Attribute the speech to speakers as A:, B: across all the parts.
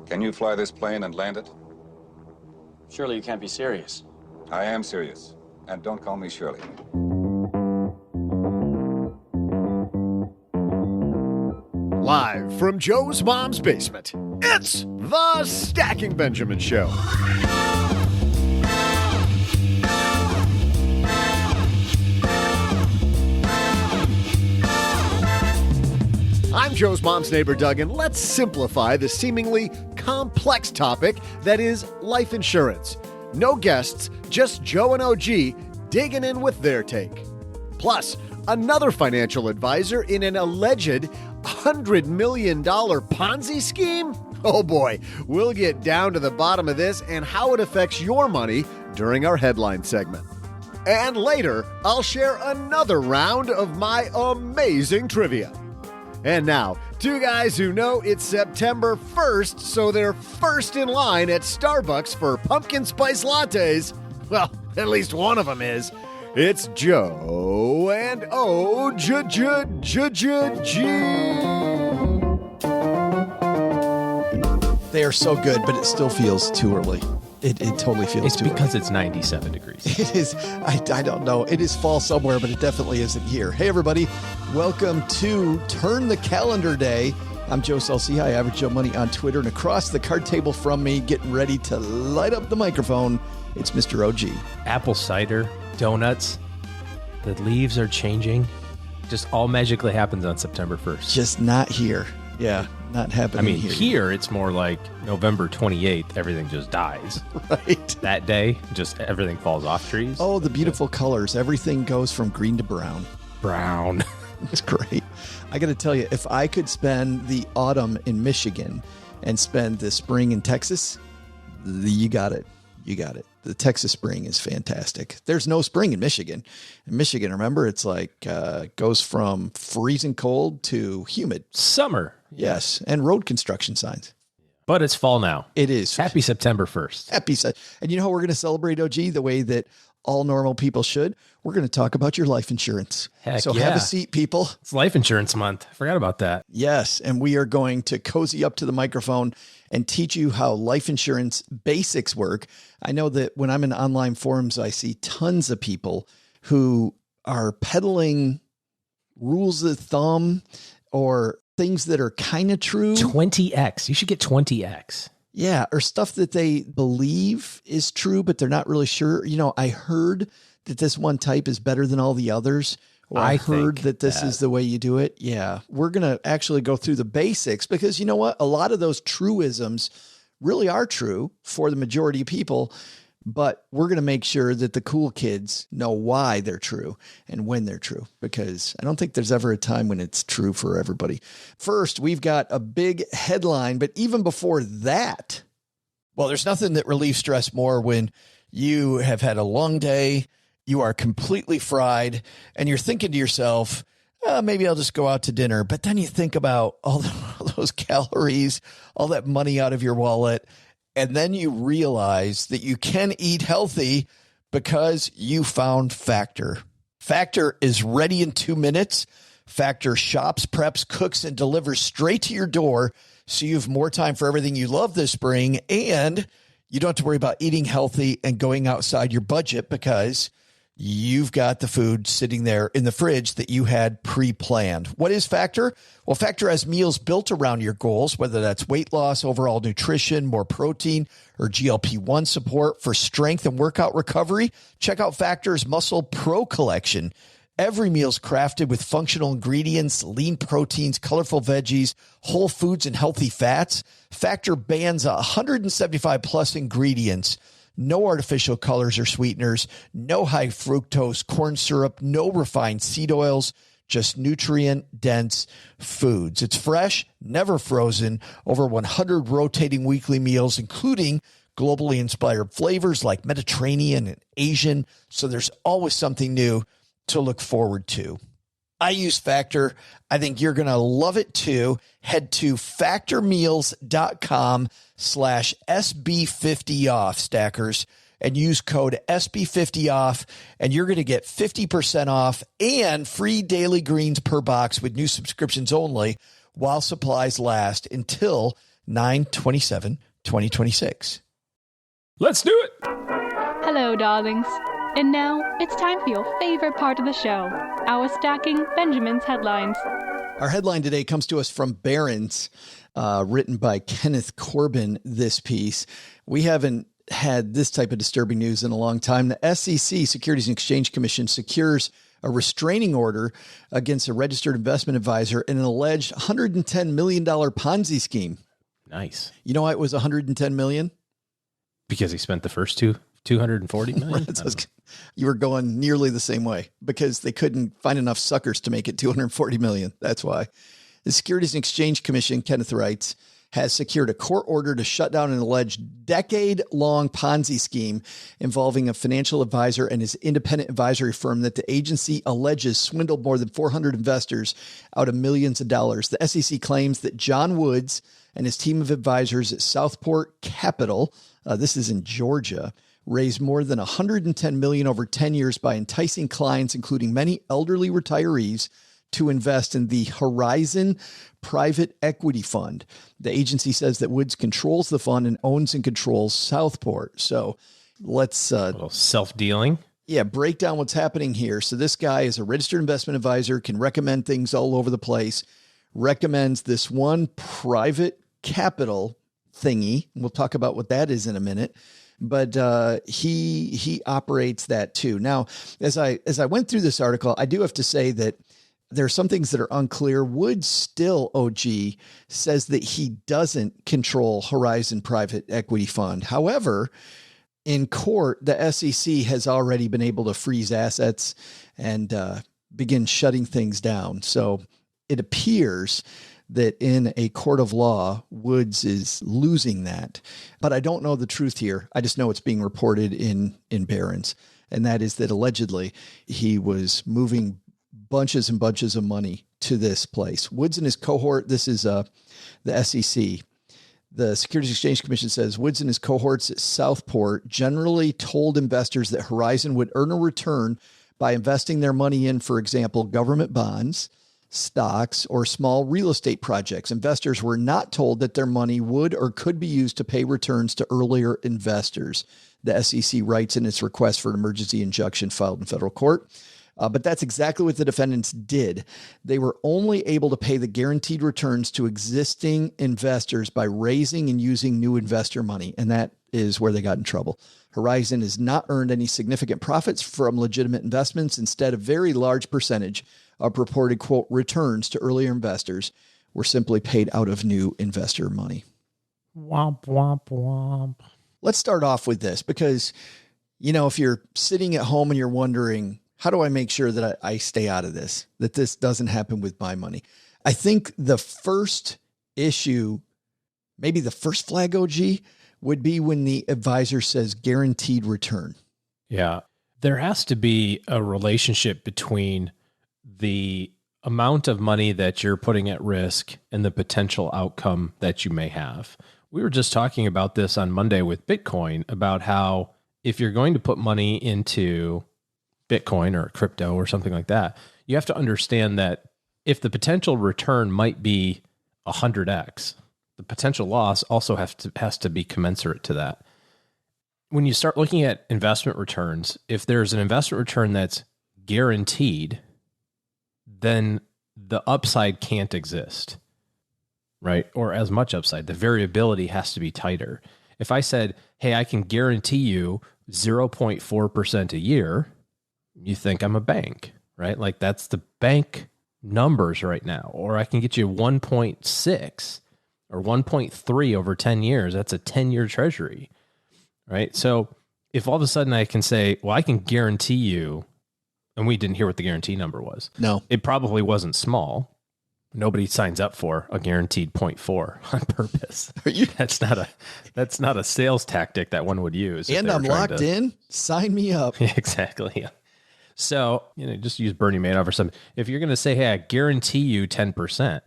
A: Can you fly this plane and land it?
B: Surely you can't be serious.
A: I am serious. And don't call me Shirley.
C: Live from Joe's mom's basement, it's the Stacking Benjamin Show. I'm Joe's mom's neighbor, Doug, and let's simplify the seemingly complex topic that is life insurance. No guests, just Joe and OG digging in with their take. Plus, another financial advisor in an alleged $100 million Ponzi scheme? Oh boy, we'll get down to the bottom of this and how it affects your money during our headline segment. And later, I'll share another round of my amazing trivia. And now, two guys who know it's September 1st, so they're first in line at Starbucks for pumpkin spice lattes. Well, at least one of them is. It's Joe and OG.
D: They are so good, but it still feels too early. It totally feels too early.
E: It's because it's 97 degrees.
D: It is. I don't know. It is fall somewhere, but it definitely isn't here. Hey, everybody. Welcome to Turn the Calendar Day. I'm Joe Saul-Sehy, Average Joe Money on Twitter, and across the card table from me, getting ready to light up the microphone, it's Mr. OG.
E: Apple cider, donuts, the leaves are changing. Just all magically happens on September 1st.
D: Just not here. Yeah, not happening here.
E: Here it's more like November 28th, everything just dies.
D: Right.
E: That day, just everything falls off trees.
D: Oh, the beautiful colors. Everything goes from green to brown.
E: Brown.
D: It's great. I got to tell you, if I could spend the autumn in Michigan and spend the spring in Texas, you got it. You got it. The Texas spring is fantastic. There's no spring in Michigan. In Michigan, remember, it's like goes from freezing cold to humid.
E: Summer.
D: Yes, and road construction signs.
E: But it's fall now.
D: It is.
E: Happy September 1st.
D: And you know how we're going to celebrate, OG, the way that all normal people should? We're going to talk about your life insurance.
E: Heck
D: so
E: yeah.
D: Have a seat, people.
E: It's life insurance month. I forgot about that.
D: Yes, and we are going to cozy up to the microphone and teach you how life insurance basics work. I know that when I'm in online forums, I see tons of people who are peddling rules of thumb or things that are kind of true.
E: 20X. You should get 20X.
D: Yeah, or stuff that they believe is true, but they're not really sure. You know, I heard that this one type is better than all the others. Or I heard that this is the way you do it. Yeah, we're going to actually go through the basics because you know what? A lot of those truisms really are true for the majority of people, but we're going to make sure that the cool kids know why they're true and when they're true, because I don't think there's ever a time when it's true for everybody. First, we've got a big headline, but even before that, well, there's nothing that relieves stress more when you have had a long day, you are completely fried, and you're thinking to yourself, maybe I'll just go out to dinner. But then you think about all those calories, all that money out of your wallet, and then you realize that you can eat healthy because you found Factor. Factor is ready in 2 minutes. Factor shops, preps, cooks, and delivers straight to your door, so you have more time for everything you love this spring, and you don't have to worry about eating healthy and going outside your budget because you've got the food sitting there in the fridge that you had pre-planned. What is Factor? Well, Factor has meals built around your goals, whether that's weight loss, overall nutrition, more protein, or GLP-1 support for strength and workout recovery. Check out Factor's Muscle Pro collection. Every meal's crafted with functional ingredients, lean proteins, colorful veggies, whole foods, and healthy fats. Factor bans 175 plus ingredients. No artificial colors or sweeteners, no high fructose corn syrup, no refined seed oils, just nutrient-dense foods. It's fresh, never frozen, over 100 rotating weekly meals, including globally inspired flavors like Mediterranean and Asian, so there's always something new to look forward to. I use Factor. I think you're going to love it too. Head to factormeals.com/SB50off, stackers, and use code SB50off, and you're going to get 50% off and free daily greens per box with new subscriptions only while supplies last until 9/27/2026.
E: Let's do it.
F: Hello, darlings. And now it's time for your favorite part of the show, our Stacking Benjamin's headlines.
D: Our headline today comes to us from Barron's, written by Kenneth Corbin, this piece. We haven't had this type of disturbing news in a long time. The SEC, Securities and Exchange Commission, secures a restraining order against a registered investment advisor in an alleged $110 million Ponzi scheme.
E: Nice.
D: You know why it was $110 million?
E: Because he spent the first 240 million.
D: You were going nearly the same way because they couldn't find enough suckers to make it 240 million. That's why. The Securities and Exchange Commission, Kenneth writes, has secured a court order to shut down an alleged decade-long Ponzi scheme involving a financial advisor and his independent advisory firm that the agency alleges swindled more than 400 investors out of millions of dollars. The SEC claims that John Woods and his team of advisors at Southport Capital, this is in Georgia, raised more than $110 million over 10 years by enticing clients, including many elderly retirees, to invest in the Horizon Private Equity Fund. The agency says that Woods controls the fund and owns and controls Southport. So let's
E: a little self-dealing.
D: Yeah, break down what's happening here. So this guy is a registered investment advisor, can recommend things all over the place, recommends this one private capital thingy. We'll talk about what that is in a minute. But he operates that too. Now, as I went through this article, I do have to say that there are some things that are unclear. Woods still, OG, says that he doesn't control Horizon Private Equity Fund. However, in court, the SEC has already been able to freeze assets and begin shutting things down. So it appears that in a court of law, Woods is losing that. But I don't know the truth here. I just know it's being reported in Barron's. And that is that allegedly he was moving bunches and bunches of money to this place. Woods and his cohort, this is the SEC. The Securities Exchange Commission says Woods and his cohorts at Southport generally told investors that Horizon would earn a return by investing their money in, for example, government bonds, stocks, or small real estate projects. Investors were not told that their money would or could be used to pay returns to earlier investors. The SEC writes in its request for an emergency injunction filed in federal court. But that's exactly what the defendants did. They were only able to pay the guaranteed returns to existing investors by raising and using new investor money. And that is where they got in trouble. Horizon has not earned any significant profits from legitimate investments. Instead, a very large percentage of purported, quote, returns to earlier investors were simply paid out of new investor money.
E: Womp, womp, womp.
D: Let's start off with this because, you know, if you're sitting at home and you're wondering, how do I make sure that I stay out of this, that this doesn't happen with my money? I think the first issue, maybe the first flag, OG, would be when the advisor says guaranteed return.
E: Yeah. There has to be a relationship between the amount of money that you're putting at risk and the potential outcome that you may have. We were just talking about this on Monday with Bitcoin, about how if you're going to put money into Bitcoin or crypto or something like that, you have to understand that if the potential return might be 100x, the potential loss also has to be commensurate to that. When you start looking at investment returns, if there's an investment return that's guaranteed, then the upside can't exist, right? Or as much upside. The variability has to be tighter. If I said, hey, I can guarantee you 0.4% a year, you think I'm a bank, right? Like that's the bank numbers right now. Or I can get you 1.6 or 1.3 over 10 years. That's a 10-year treasury, right? So if all of a sudden I can say, well, I can guarantee you, and we didn't hear what the guarantee number was.
D: No.
E: It probably wasn't small. Nobody signs up for a guaranteed 0.4 on purpose. That's not a sales tactic that one would use.
D: And I'm locked in. Sign me up.
E: Exactly. So, just use Bernie Madoff or something. If you're going to say, hey, I guarantee you 10%,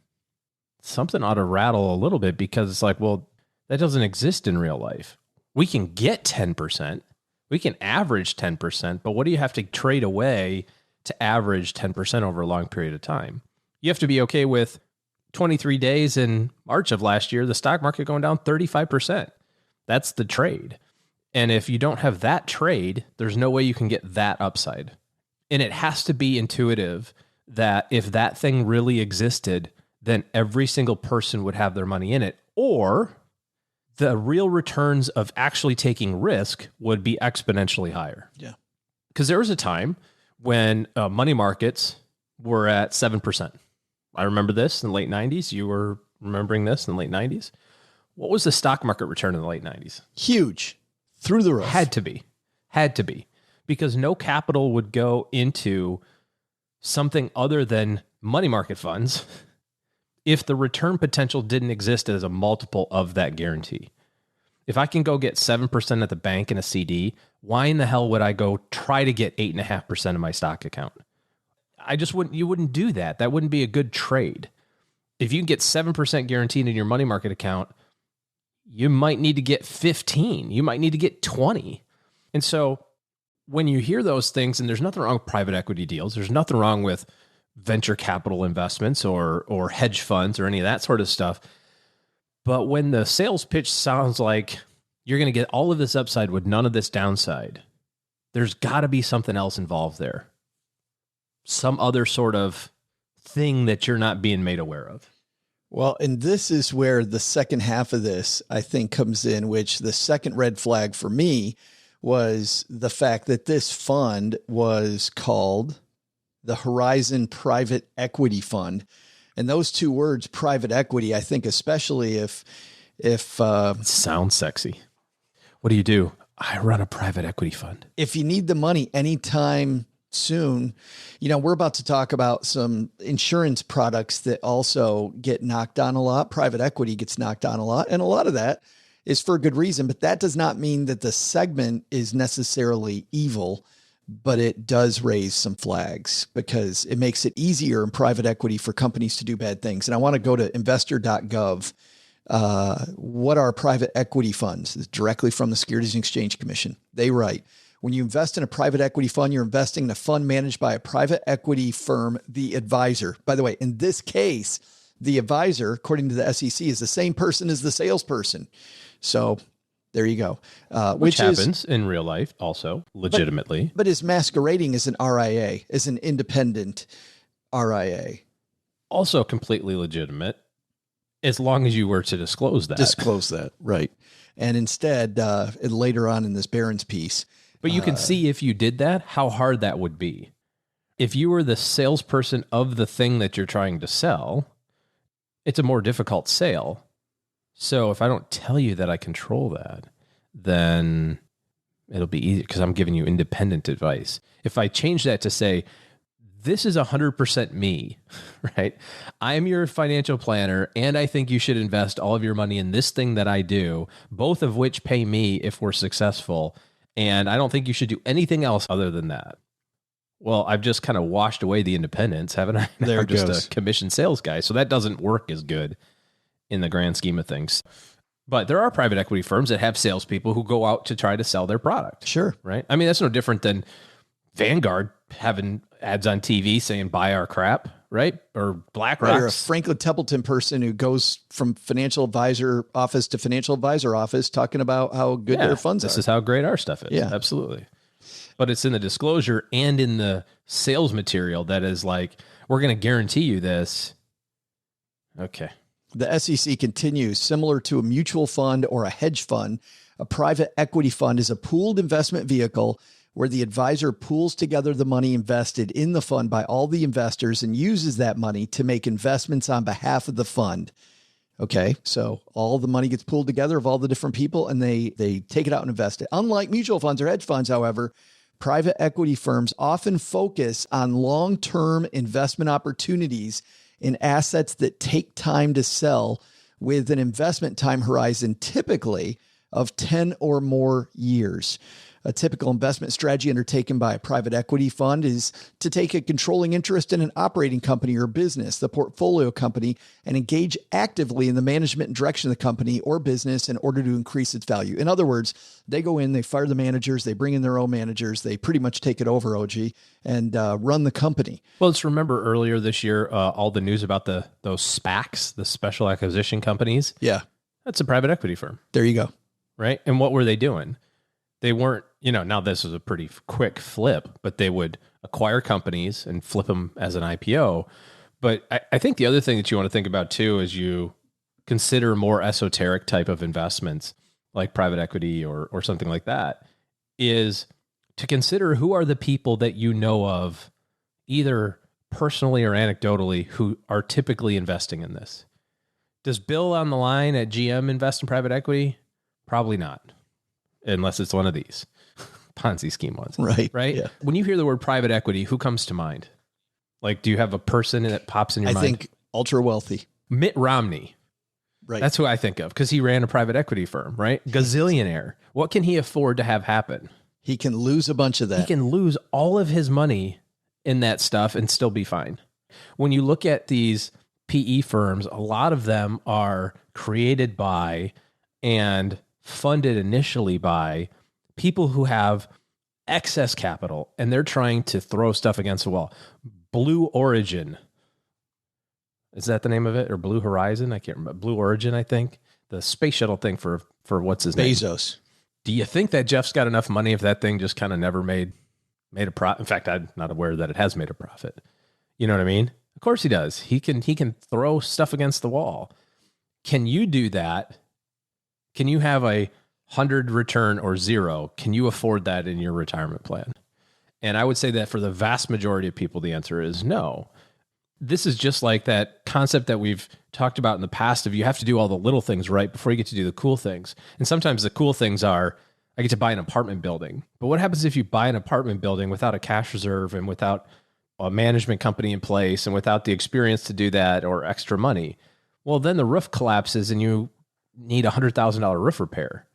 E: something ought to rattle a little bit, because it's like, well, that doesn't exist in real life. We can get 10%. We can average 10%, but what do you have to trade away to average 10% over a long period of time? You have to be okay with 23 days in March of last year, the stock market going down 35%. That's the trade. And if you don't have that trade, there's no way you can get that upside. And it has to be intuitive that if that thing really existed, then every single person would have their money in it, or the real returns of actually taking risk would be exponentially higher.
D: Yeah.
E: Because there was a time when money markets were at 7%. I remember this in the late 90s. You were remembering this in the late 90s. What was the stock market return in the late 90s?
D: Huge. Through the roof.
E: Had to be. Because no capital would go into something other than money market funds if the return potential didn't exist as a multiple of that guarantee. If I can go get 7% at the bank in a CD, why in the hell would I go try to get 8.5% of my stock account? You wouldn't do that. That wouldn't be a good trade. If you can get 7% guaranteed in your money market account, you might need to get 15. You might need to get 20. And so when you hear those things, and there's nothing wrong with private equity deals, there's nothing wrong with venture capital investments or hedge funds or any of that sort of stuff. But when the sales pitch sounds like you're going to get all of this upside with none of this downside, there's got to be something else involved there. Some other sort of thing that you're not being made aware of.
D: Well, and this is where the second half of this, I think, comes in, which the second red flag for me was the fact that this fund was called the Horizon Private Equity Fund. And those two words, private equity, I think, especially if it
E: sounds sexy. What do? I run a private equity fund.
D: If you need the money anytime soon, we're about to talk about some insurance products that also get knocked on a lot. Private equity gets knocked on a lot. And a lot of that is for a good reason, but that does not mean that the segment is necessarily evil, but it does raise some flags because it makes it easier in private equity for companies to do bad things. And I want to go to investor.gov. What are private equity funds? It's directly from the Securities and Exchange Commission. They write, when you invest in a private equity fund, you're investing in a fund managed by a private equity firm, the advisor. By the way, in this case, the advisor, according to the SEC, is the same person as the salesperson. So there you go.
E: Which happens in real life also, legitimately.
D: But is masquerading as an RIA, as an independent RIA.
E: Also completely legitimate, as long as you were to disclose that.
D: Disclose that, right. And instead, later on in this Barron's piece.
E: But you can see if you did that, how hard that would be. If you were the salesperson of the thing that you're trying to sell, it's a more difficult sale. So if I don't tell you that I control that, then it'll be easy because I'm giving you independent advice. If I change that to say, this is 100% me, right? I'm your financial planner, and I think you should invest all of your money in this thing that I do, both of which pay me if we're successful. And I don't think you should do anything else other than that. Well, I've just kind of washed away the independence, haven't I?
D: There
E: I'm
D: it goes.
E: just a commission sales guy. So that doesn't work as good in the grand scheme of things. But there are private equity firms that have salespeople who go out to try to sell their product.
D: Sure.
E: Right? I mean, that's no different than Vanguard having ads on TV saying, buy our crap, right? Or BlackRock.
D: Right, or a Franklin Templeton person who goes from financial advisor office to financial advisor office talking about how good their funds are.
E: This is how great our stuff is.
D: Yeah.
E: Absolutely. But it's in the disclosure and in the sales material that is like, we're going to guarantee you this. Okay.
D: The SEC continues, similar to a mutual fund or a hedge fund, a private equity fund is a pooled investment vehicle where the advisor pools together the money invested in the fund by all the investors and uses that money to make investments on behalf of the fund. Okay, so all the money gets pooled together of all the different people and they take it out and invest it. Unlike mutual funds or hedge funds, however, private equity firms often focus on long-term investment opportunities in assets that take time to sell with an investment time horizon typically of 10 or more years. A typical investment strategy undertaken by a private equity fund is to take a controlling interest in an operating company or business, the portfolio company, and engage actively in the management and direction of the company or business in order to increase its value. In other words, they go in, they fire the managers, they bring in their own managers, they pretty much take it over, OG, and run the company.
E: Well, let's remember earlier this year, all the news about those SPACs, the special acquisition companies.
D: Yeah.
E: That's a private equity firm.
D: There you go.
E: Right. And what were they doing? They weren't, now this was a pretty quick flip, but they would acquire companies and flip them as an IPO. But I think the other thing that you want to think about too, is you consider more esoteric type of investments like private equity or something like that, is to consider who are the people that you know of, either personally or anecdotally, who are typically investing in this. Does Bill on the line at GM invest in private equity? Probably not, unless it's one of these Ponzi scheme ones.
D: Right.
E: Right.
D: Yeah.
E: When you hear the word private equity, who comes to mind? Like, do you have a person that pops in your mind?
D: I think ultra wealthy.
E: Mitt Romney.
D: Right.
E: That's who I think of, because he ran a private equity firm, right? Gazillionaire. What can he afford to have happen?
D: He can lose a bunch of that.
E: He can lose all of his money in that stuff and still be fine. When you look at these PE firms, a lot of them are created by and funded initially by people who have excess capital, and they're trying to throw stuff against the wall. Blue Origin. Is that the name of it? Or Blue Horizon? I can't remember. Blue Origin, I think. The space shuttle thing for what's his name?
D: Bezos.
E: Do you think that Jeff's got enough money if that thing just kind of never made a profit? In fact, I'm not aware that it has made a profit. You know what I mean? Of course he does. He can throw stuff against the wall. Can you do that? Can you have a 100 return or 0? Can you afford that in your retirement plan? And I would say that for the vast majority of people, the answer is no. This is just like that concept that we've talked about in the past of you have to do all the little things right before you get to do the cool things. And sometimes the cool things are, I get to buy an apartment building. But what happens if you buy an apartment building without a cash reserve and without a management company in place and without the experience to do that or extra money? Well, then the roof collapses and you need a $100,000 roof repair.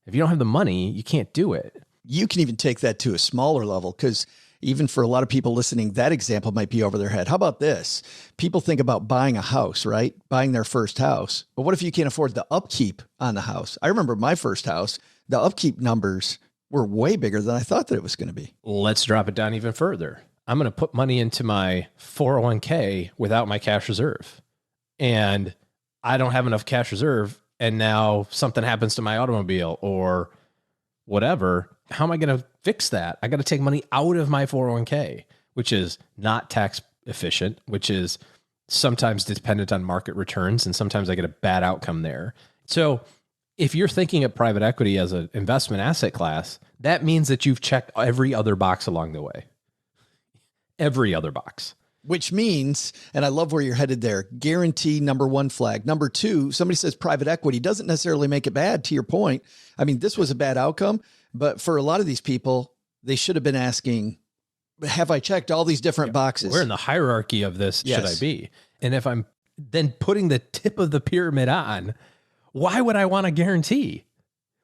E: If you don't have the money, you can't do it.
D: You can even take that to a smaller level, because even for a lot of people listening, that example might be over their head. How about this? People think about buying a house, right? Buying their first house. But what if you can't afford the upkeep on the house? I remember my first house, the upkeep numbers were way bigger than I thought that it was going to be.
E: Let's drop it down even further. I'm going to put money into my 401k without my cash reserve. And I don't have enough cash reserve. And now something happens to my automobile or whatever. How am I going to fix that? I got to take money out of my 401k, which is not tax efficient, which is sometimes dependent on market returns. And sometimes I get a bad outcome there. So if you're thinking of private equity as an investment asset class, that means that you've checked every other box along the way. Every other box.
D: Which means, and I love where you're headed there, guarantee, number one flag. Number two, somebody says private equity doesn't necessarily make it bad, to your point. I mean, this was a bad outcome, but for a lot of these people, they should have been asking, have I checked all these different boxes?
E: Where in the hierarchy of this
D: Yes.
E: should I be? And if I'm then putting the tip of the pyramid on, why would I want a guarantee?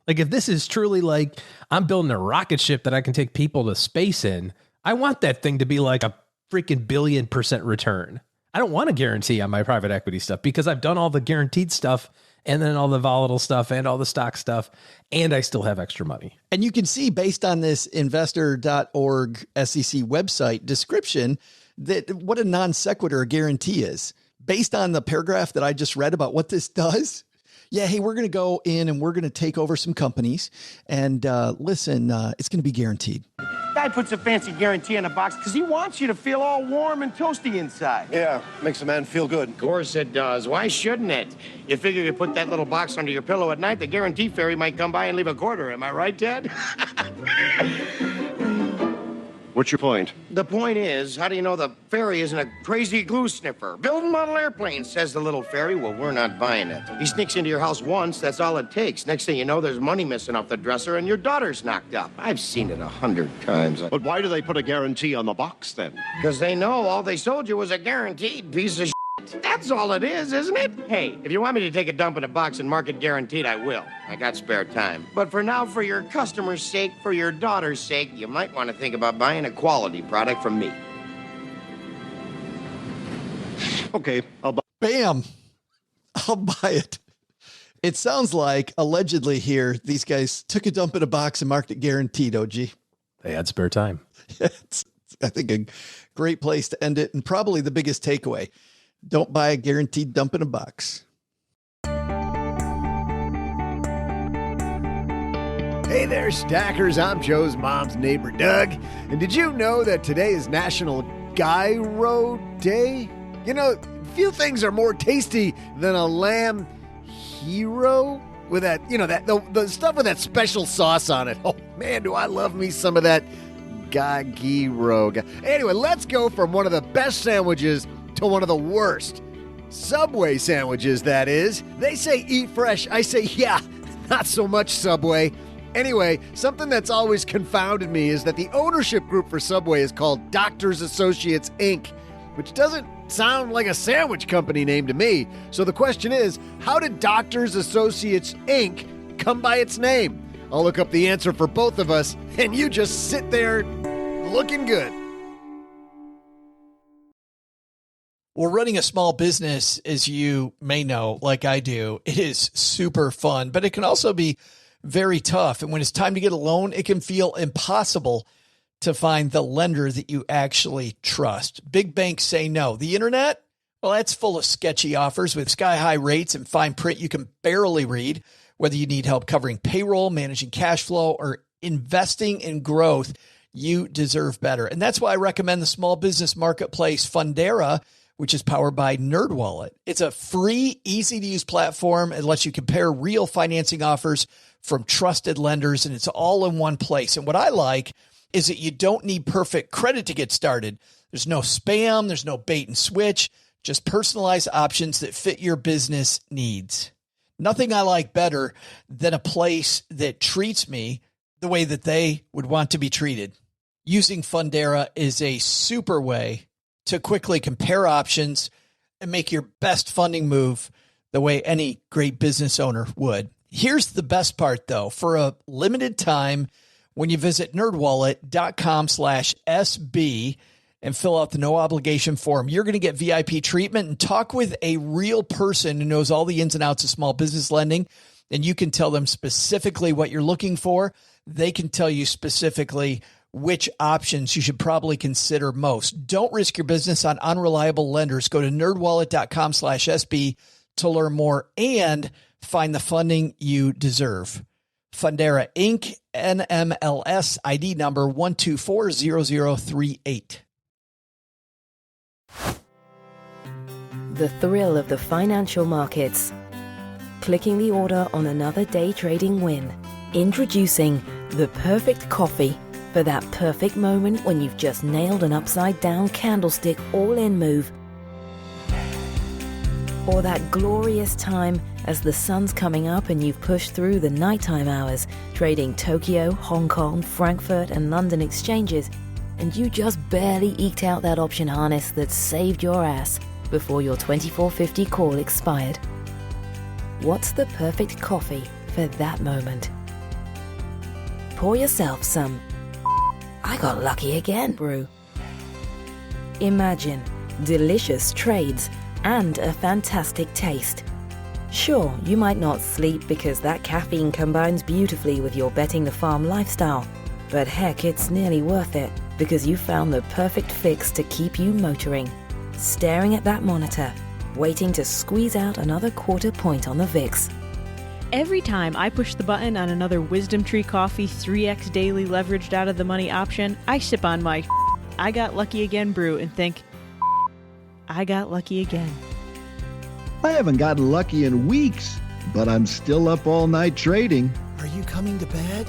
E: Like, if this is truly like I'm building a rocket ship that I can take people to space in, I want that thing to be like a freaking 1,000,000,000% return. I don't want a guarantee on my private equity stuff because I've done all the guaranteed stuff and then all the volatile stuff and all the stock stuff, and I still have extra money.
D: And you can see, based on this investor.org SEC website description, that what a non sequitur guarantee is. Based on the paragraph that I just read about what this does, yeah, hey, we're going to go in and we're going to take over some companies. And listen, it's going to be guaranteed.
G: Guy puts a fancy guarantee on a box because he wants you to feel all warm and toasty inside.
H: Yeah, makes a man feel good.
G: Of course it does. Why shouldn't it? You figure you put that little box under your pillow at night, the guarantee fairy might come by and leave a quarter. Am I right, Ted?
H: What's your point?
G: The point is, how do you know the fairy isn't a crazy glue sniffer? Building model airplanes, says the little fairy. Well, we're not buying it. He sneaks into your house once, that's all it takes. Next thing you know, there's money missing off the dresser and your daughter's knocked up. I've seen it 100 times.
H: But why do they put a guarantee on the box then?
G: Because they know all they sold you was a guaranteed piece of shit. What? That's all it is, isn't it? Hey, if you want me to take a dump in a box and mark it guaranteed, I will. I got spare time. But for now, for your customer's sake, for your daughter's sake, you might want to think about buying a quality product from me.
H: Okay, I'll buy.
D: Bam. I'll buy it. It sounds like, allegedly here, these guys took a dump in a box and marked it guaranteed, OG.
E: They had spare time.
D: It's, I think, a great place to end it, and probably the biggest takeaway. Don't buy a guaranteed dump in a box.
C: Hey there, stackers. I'm Joe's mom's neighbor, Doug. And did you know that today is National Gyro Day? You know, few things are more tasty than a lamb hero with that, you know, that the stuff with that special sauce on it. Oh, man, do I love me some of that gyro. Anyway, let's go from one of the best sandwiches to one of the worst. Subway sandwiches, that is. They say eat fresh. I say, yeah, not so much, Subway. Anyway, something that's always confounded me is that the ownership group for Subway is called Doctors Associates, Inc., which doesn't sound like a sandwich company name to me. So the question is, how did Doctors Associates, Inc. come by its name? I'll look up the answer for both of us, and you just sit there looking good.
D: Well, running a small business, as you may know, like I do, it is super fun, but it can also be very tough. And when it's time to get a loan, it can feel impossible to find the lender that you actually trust. Big banks say no. The internet, well, that's full of sketchy offers with sky-high rates and fine print you can barely read. Whether you need help covering payroll, managing cash flow, or investing in growth, you deserve better. And that's why I recommend the small business marketplace Fundera, which is powered by NerdWallet. It's a free, easy-to-use platform. It lets you compare real financing offers from trusted lenders, and it's all in one place. And what I like is that you don't need perfect credit to get started. There's no spam, there's no bait and switch, just personalized options that fit your business needs. Nothing I like better than a place that treats me the way that they would want to be treated. Using Fundera is a super way to quickly compare options and make your best funding move the way any great business owner would. Here's the best part, though. For a limited time, when you visit nerdwallet.com/SB and fill out the no obligation form, you're going to get VIP treatment and talk with a real person who knows all the ins and outs of small business lending. And you can tell them specifically what you're looking for. They can tell you specifically which options you should probably consider most. Don't risk your business on unreliable lenders. Go to nerdwallet.com/SB to learn more and find the funding you deserve. Fundera Inc., NMLS ID number 1240038.
I: The thrill of the financial markets. Clicking the order on another day trading win. Introducing the perfect coffee for that perfect moment when you've just nailed an upside down candlestick all-in move. Or that glorious time as the sun's coming up and you've pushed through the nighttime hours, trading Tokyo, Hong Kong, Frankfurt, and London exchanges, and you just barely eked out that option harness that saved your ass before your 2450 call expired. What's the perfect coffee for that moment? Pour yourself some I got lucky again brew. Imagine delicious trades and a fantastic taste. Sure, you might not sleep because that caffeine combines beautifully with your betting the farm lifestyle, but heck, it's nearly worth it because you found the perfect fix to keep you motoring, staring at that monitor, waiting to squeeze out another quarter point on the VIX.
J: Every time I push the button on another Wisdom Tree Coffee 3X daily leveraged out of the money option, I sip on my I got lucky again brew and think, I got lucky again.
K: I haven't gotten lucky in weeks, but I'm still up all night trading.
D: Are you coming to bed?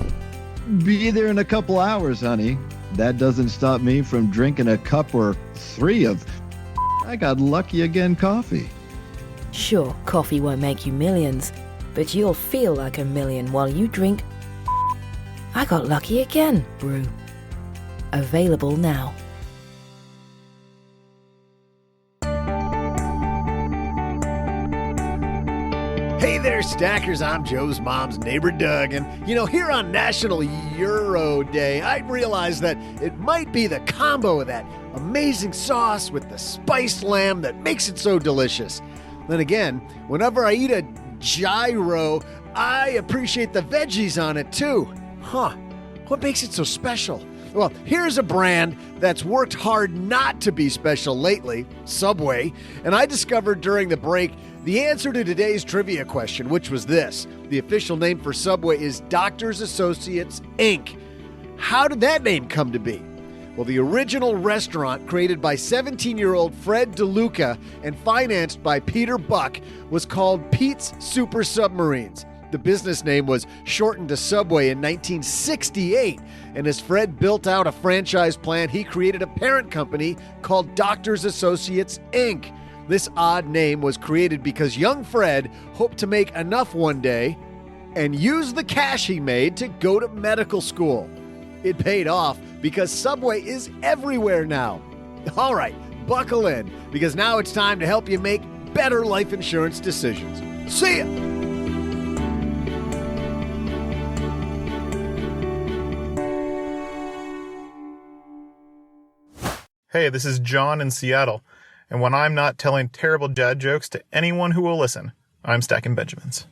K: Be there in a couple hours, honey. That doesn't stop me from drinking a cup or 3 of I got lucky again coffee.
I: Sure, coffee won't make you millions, but you'll feel like a million while you drink I got lucky again brew. Available now.
C: Hey there, Stackers. I'm Joe's mom's neighbor, Doug. And, here on National Euro Day, I realized that it might be the combo of that amazing sauce with the spiced lamb that makes it so delicious. Then again, whenever I eat a gyro, I appreciate the veggies on it too. Huh. What makes it so special? Well, here's a brand that's worked hard not to be special lately, Subway. And I discovered during the break the answer to today's trivia question, which was this. The official name for Subway is Doctors Associates, Inc. How did that name come to be? Well, the original restaurant, created by 17-year-old Fred DeLuca and financed by Peter Buck, was called Pete's Super Submarines. The business name was shortened to Subway in 1968, and as Fred built out a franchise plan, he created a parent company called Doctors Associates, Inc. This odd name was created because young Fred hoped to make enough one day and use the cash he made to go to medical school. It paid off because Subway is everywhere now. All right, buckle in, because now it's time to help you make better life insurance decisions. See ya!
L: Hey, this is John in Seattle, and when I'm not telling terrible dad jokes to anyone who will listen, I'm stacking Benjamins.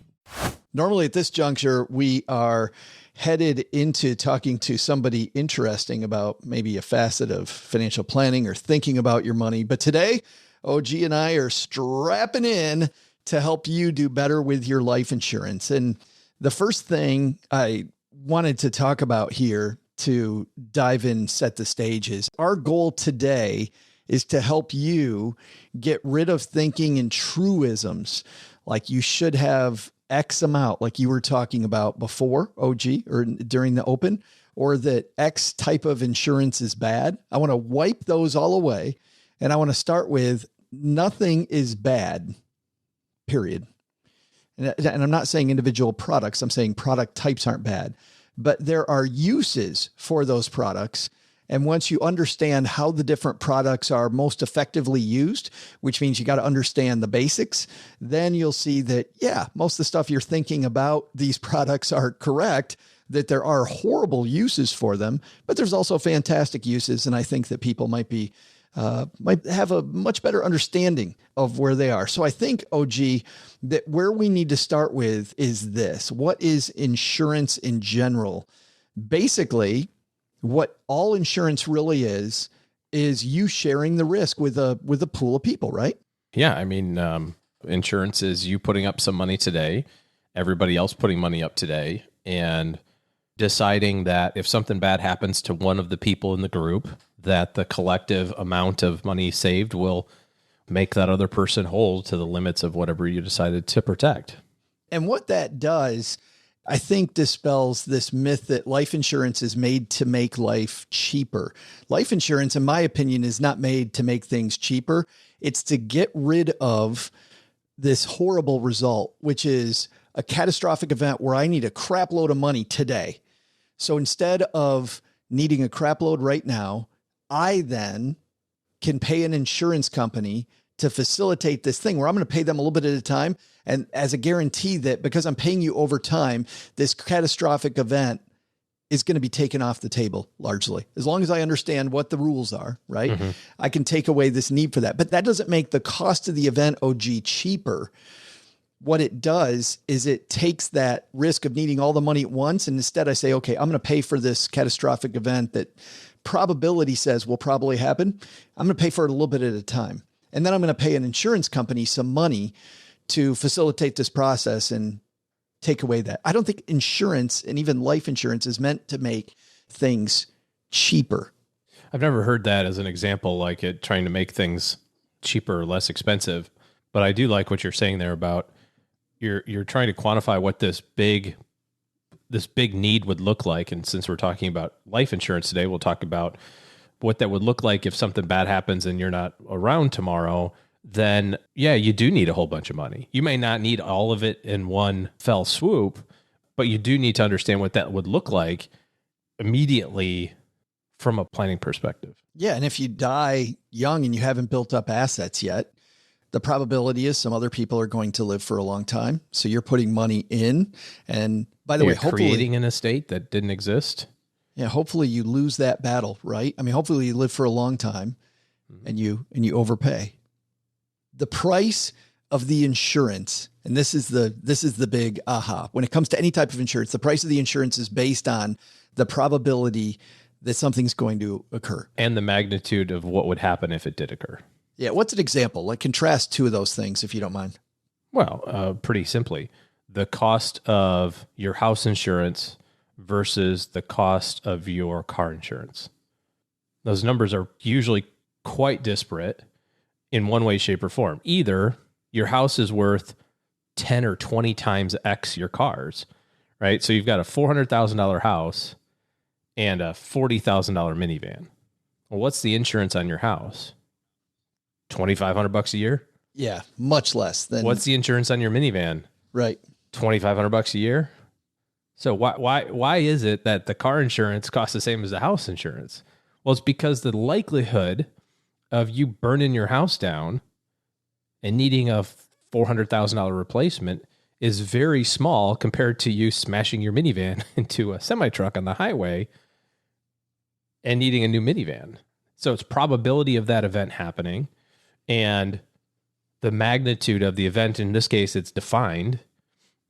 D: Normally at this juncture, we are headed into talking to somebody interesting about maybe a facet of financial planning or thinking about your money. But today, OG and I are strapping in to help you do better with your life insurance. And the first thing I wanted to talk about here to dive in, set the stage, is our goal today is to help you get rid of thinking in truisms, like you should have X amount, like you were talking about before, OG, or during the open, or that X type of insurance is bad. I want to wipe those all away. And I want to start with nothing is bad, period. And I'm not saying individual products. I'm saying product types aren't bad, but there are uses for those products. And once you understand how the different products are most effectively used, which means you got to understand the basics, then you'll see that, yeah, most of the stuff you're thinking about these products are correct, that there are horrible uses for them, but there's also fantastic uses. And I think that people might have a much better understanding of where they are. So I think, OG, that where we need to start with is this. What is insurance in general? Basically, what all insurance really is you sharing the risk with a pool of people, right?
E: Yeah. I mean, insurance is you putting up some money today, everybody else putting money up today, and deciding that if something bad happens to one of the people in the group, that the collective amount of money saved will make that other person whole to the limits of whatever you decided to protect.
D: And what that does, I think, dispels this myth that life insurance is made to make life cheaper. Life insurance, in my opinion, is not made to make things cheaper. It's to get rid of this horrible result, which is a catastrophic event where I need a crap load of money today. So instead of needing a crap load right now, I then can pay an insurance company to facilitate this thing where I'm going to pay them a little bit at a time. And as a guarantee that because I'm paying you over time, this catastrophic event is going to be taken off the table largely. As long as I understand what the rules are, right? Mm-hmm. I can take away this need for that. But that doesn't make the cost of the event, OG, cheaper. What it does is it takes that risk of needing all the money at once. And instead I say, okay, I'm going to pay for this catastrophic event that probability says will probably happen. I'm going to pay for it a little bit at a time. And then I'm going to pay an insurance company some money to facilitate this process and take away that. I don't think insurance, and even life insurance, is meant to make things cheaper.
E: I've never heard that as an example, like it trying to make things cheaper or less expensive. But I do like what you're saying there about you're trying to quantify what this big need would look like. And since we're talking about life insurance today, we'll talk about what that would look like if something bad happens and you're not around tomorrow. Then yeah, you do need a whole bunch of money. You may not need all of it in one fell swoop, but you do need to understand what that would look like immediately from a planning perspective.
D: Yeah. And if you die young and you haven't built up assets yet, The probability is some other people are going to live for a long time. So you're putting money in. And by the way, hopefully
E: creating an estate that didn't exist.
D: Yeah. Hopefully you lose that battle, right? I mean, hopefully you live for a long time and you overpay. The price of the insurance, and this is the big aha. When it comes to any type of insurance, the price of the insurance is based on the probability that something's going to occur.
E: And the magnitude of what would happen if it did occur.
D: Yeah. What's an example? Like contrast two of those things, if you don't mind.
E: Well, pretty simply, the cost of your house insurance versus the cost of your car insurance. Those numbers are usually quite disparate in one way, shape, or form. Either your house is worth 10 or 20 times X your car's, right? So you've got a $400,000 house and a $40,000 minivan. Well, what's the insurance on your house? $2,500 a year?
D: Yeah, much less than.
E: What's the insurance on your minivan?
D: Right.
E: $2,500 a year? So why is it that the car insurance costs the same as the house insurance? Well, it's because the likelihood of you burning your house down and needing a $400,000 replacement is very small compared to you smashing your minivan into a semi-truck on the highway and needing a new minivan. So it's probability of that event happening and the magnitude of the event. In this case, it's defined,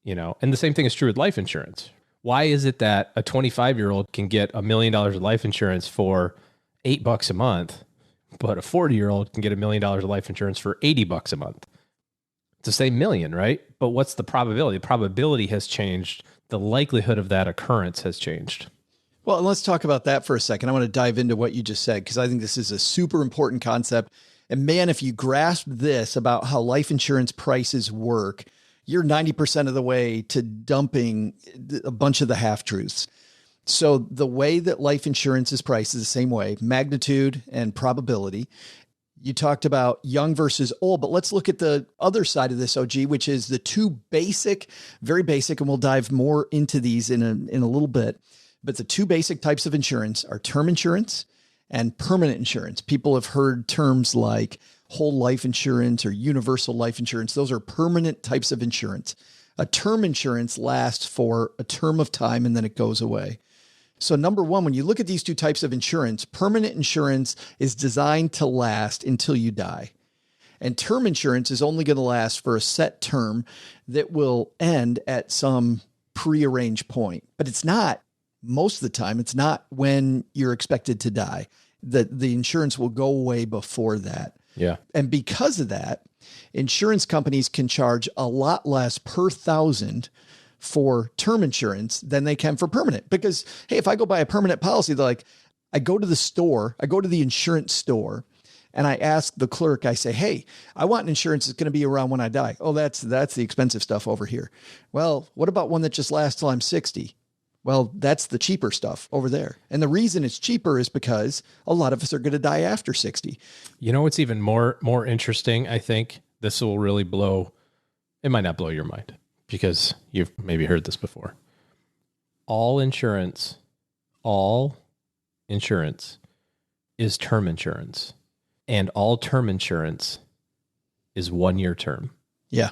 E: and the same thing is true with life insurance. Why is it that a 25-year-old can get $1 million of life insurance for $8 a month, but a 40-year-old can get $1 million of life insurance for $80 a month? It's the same million, right? But what's the probability? The probability has changed. The likelihood of that occurrence has changed.
D: Well, let's talk about that for a second. I want to dive into what you just said, because I think this is a super important concept. And man, if you grasp this about how life insurance prices work, you're 90% of the way to dumping a bunch of the half-truths. So the way that life insurance is priced is the same way, magnitude and probability. You talked about young versus old, but let's look at the other side of this, OG, which is the two basic, very basic, and we'll dive more into these in a little bit. But the two basic types of insurance are term insurance and permanent insurance. People have heard terms like whole life insurance or universal life insurance. Those are permanent types of insurance. A term insurance lasts for a term of time and then it goes away. So number one, when you look at these two types of insurance, permanent insurance is designed to last until you die. And term insurance is only going to last for a set term that will end at some prearranged point. But it's not, most of the time, it's not when you're expected to die. The insurance will go away before that.
E: Yeah.
D: And because of that, insurance companies can charge a lot less per thousand for term insurance than they can for permanent. Because, hey, if I go buy a permanent policy, they're like, I go to the insurance store, and I ask the clerk, I say, hey, I want an insurance that's going to be around when I die. Oh, that's the expensive stuff over here. Well, what about one that just lasts till I'm 60? Well, that's the cheaper stuff over there. And the reason it's cheaper is because a lot of us are going to die after 60.
E: You know what's even more interesting? I think this will really it might not blow your mind because you've maybe heard this before. All insurance is term insurance. And all term insurance is 1 year term.
D: Yeah.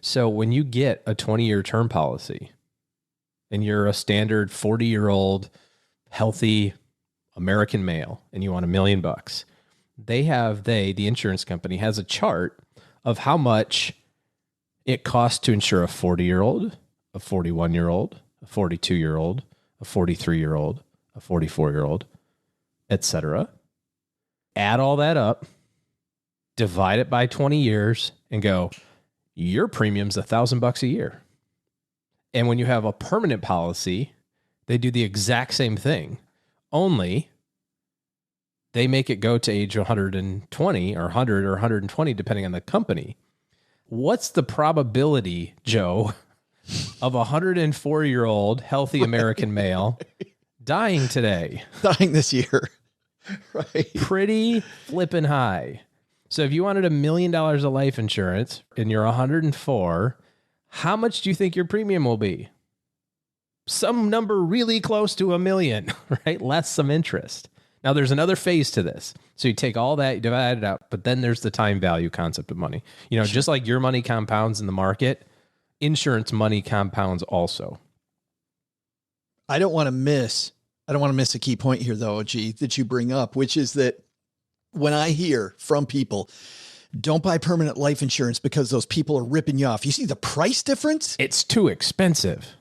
E: So when you get a 20-year term policy, and you're a standard 40-year-old healthy American male and you want $1 million, the insurance company has a chart of how much it costs to insure a 40-year-old, a 41-year-old, a 42-year-old, a 43-year-old, a 44-year-old, etc. Add all that up, divide it by 20 years and go, your premium's $1,000 a year. And when you have a permanent policy, they do the exact same thing, only they make it go to age 120 or 100 or 120, depending on the company. What's the probability, Joe, of a 104-year-old healthy American male dying today?
D: Dying this year. Right.
E: Pretty flippin' high. So if you wanted $1 million of life insurance and you're 104, how much do you think your premium will be? Some number really close to $1 million, right? Less some interest. Now, there's another phase to this. So you take all that, you divide it out, but then there's the time value concept of money. You know, just like your money compounds in the market, insurance money compounds also.
D: I don't want to miss a key point here, though, OG, that you bring up, which is that when I hear from people, don't buy permanent life insurance because those people are ripping you off. You see the price difference?
E: It's too expensive.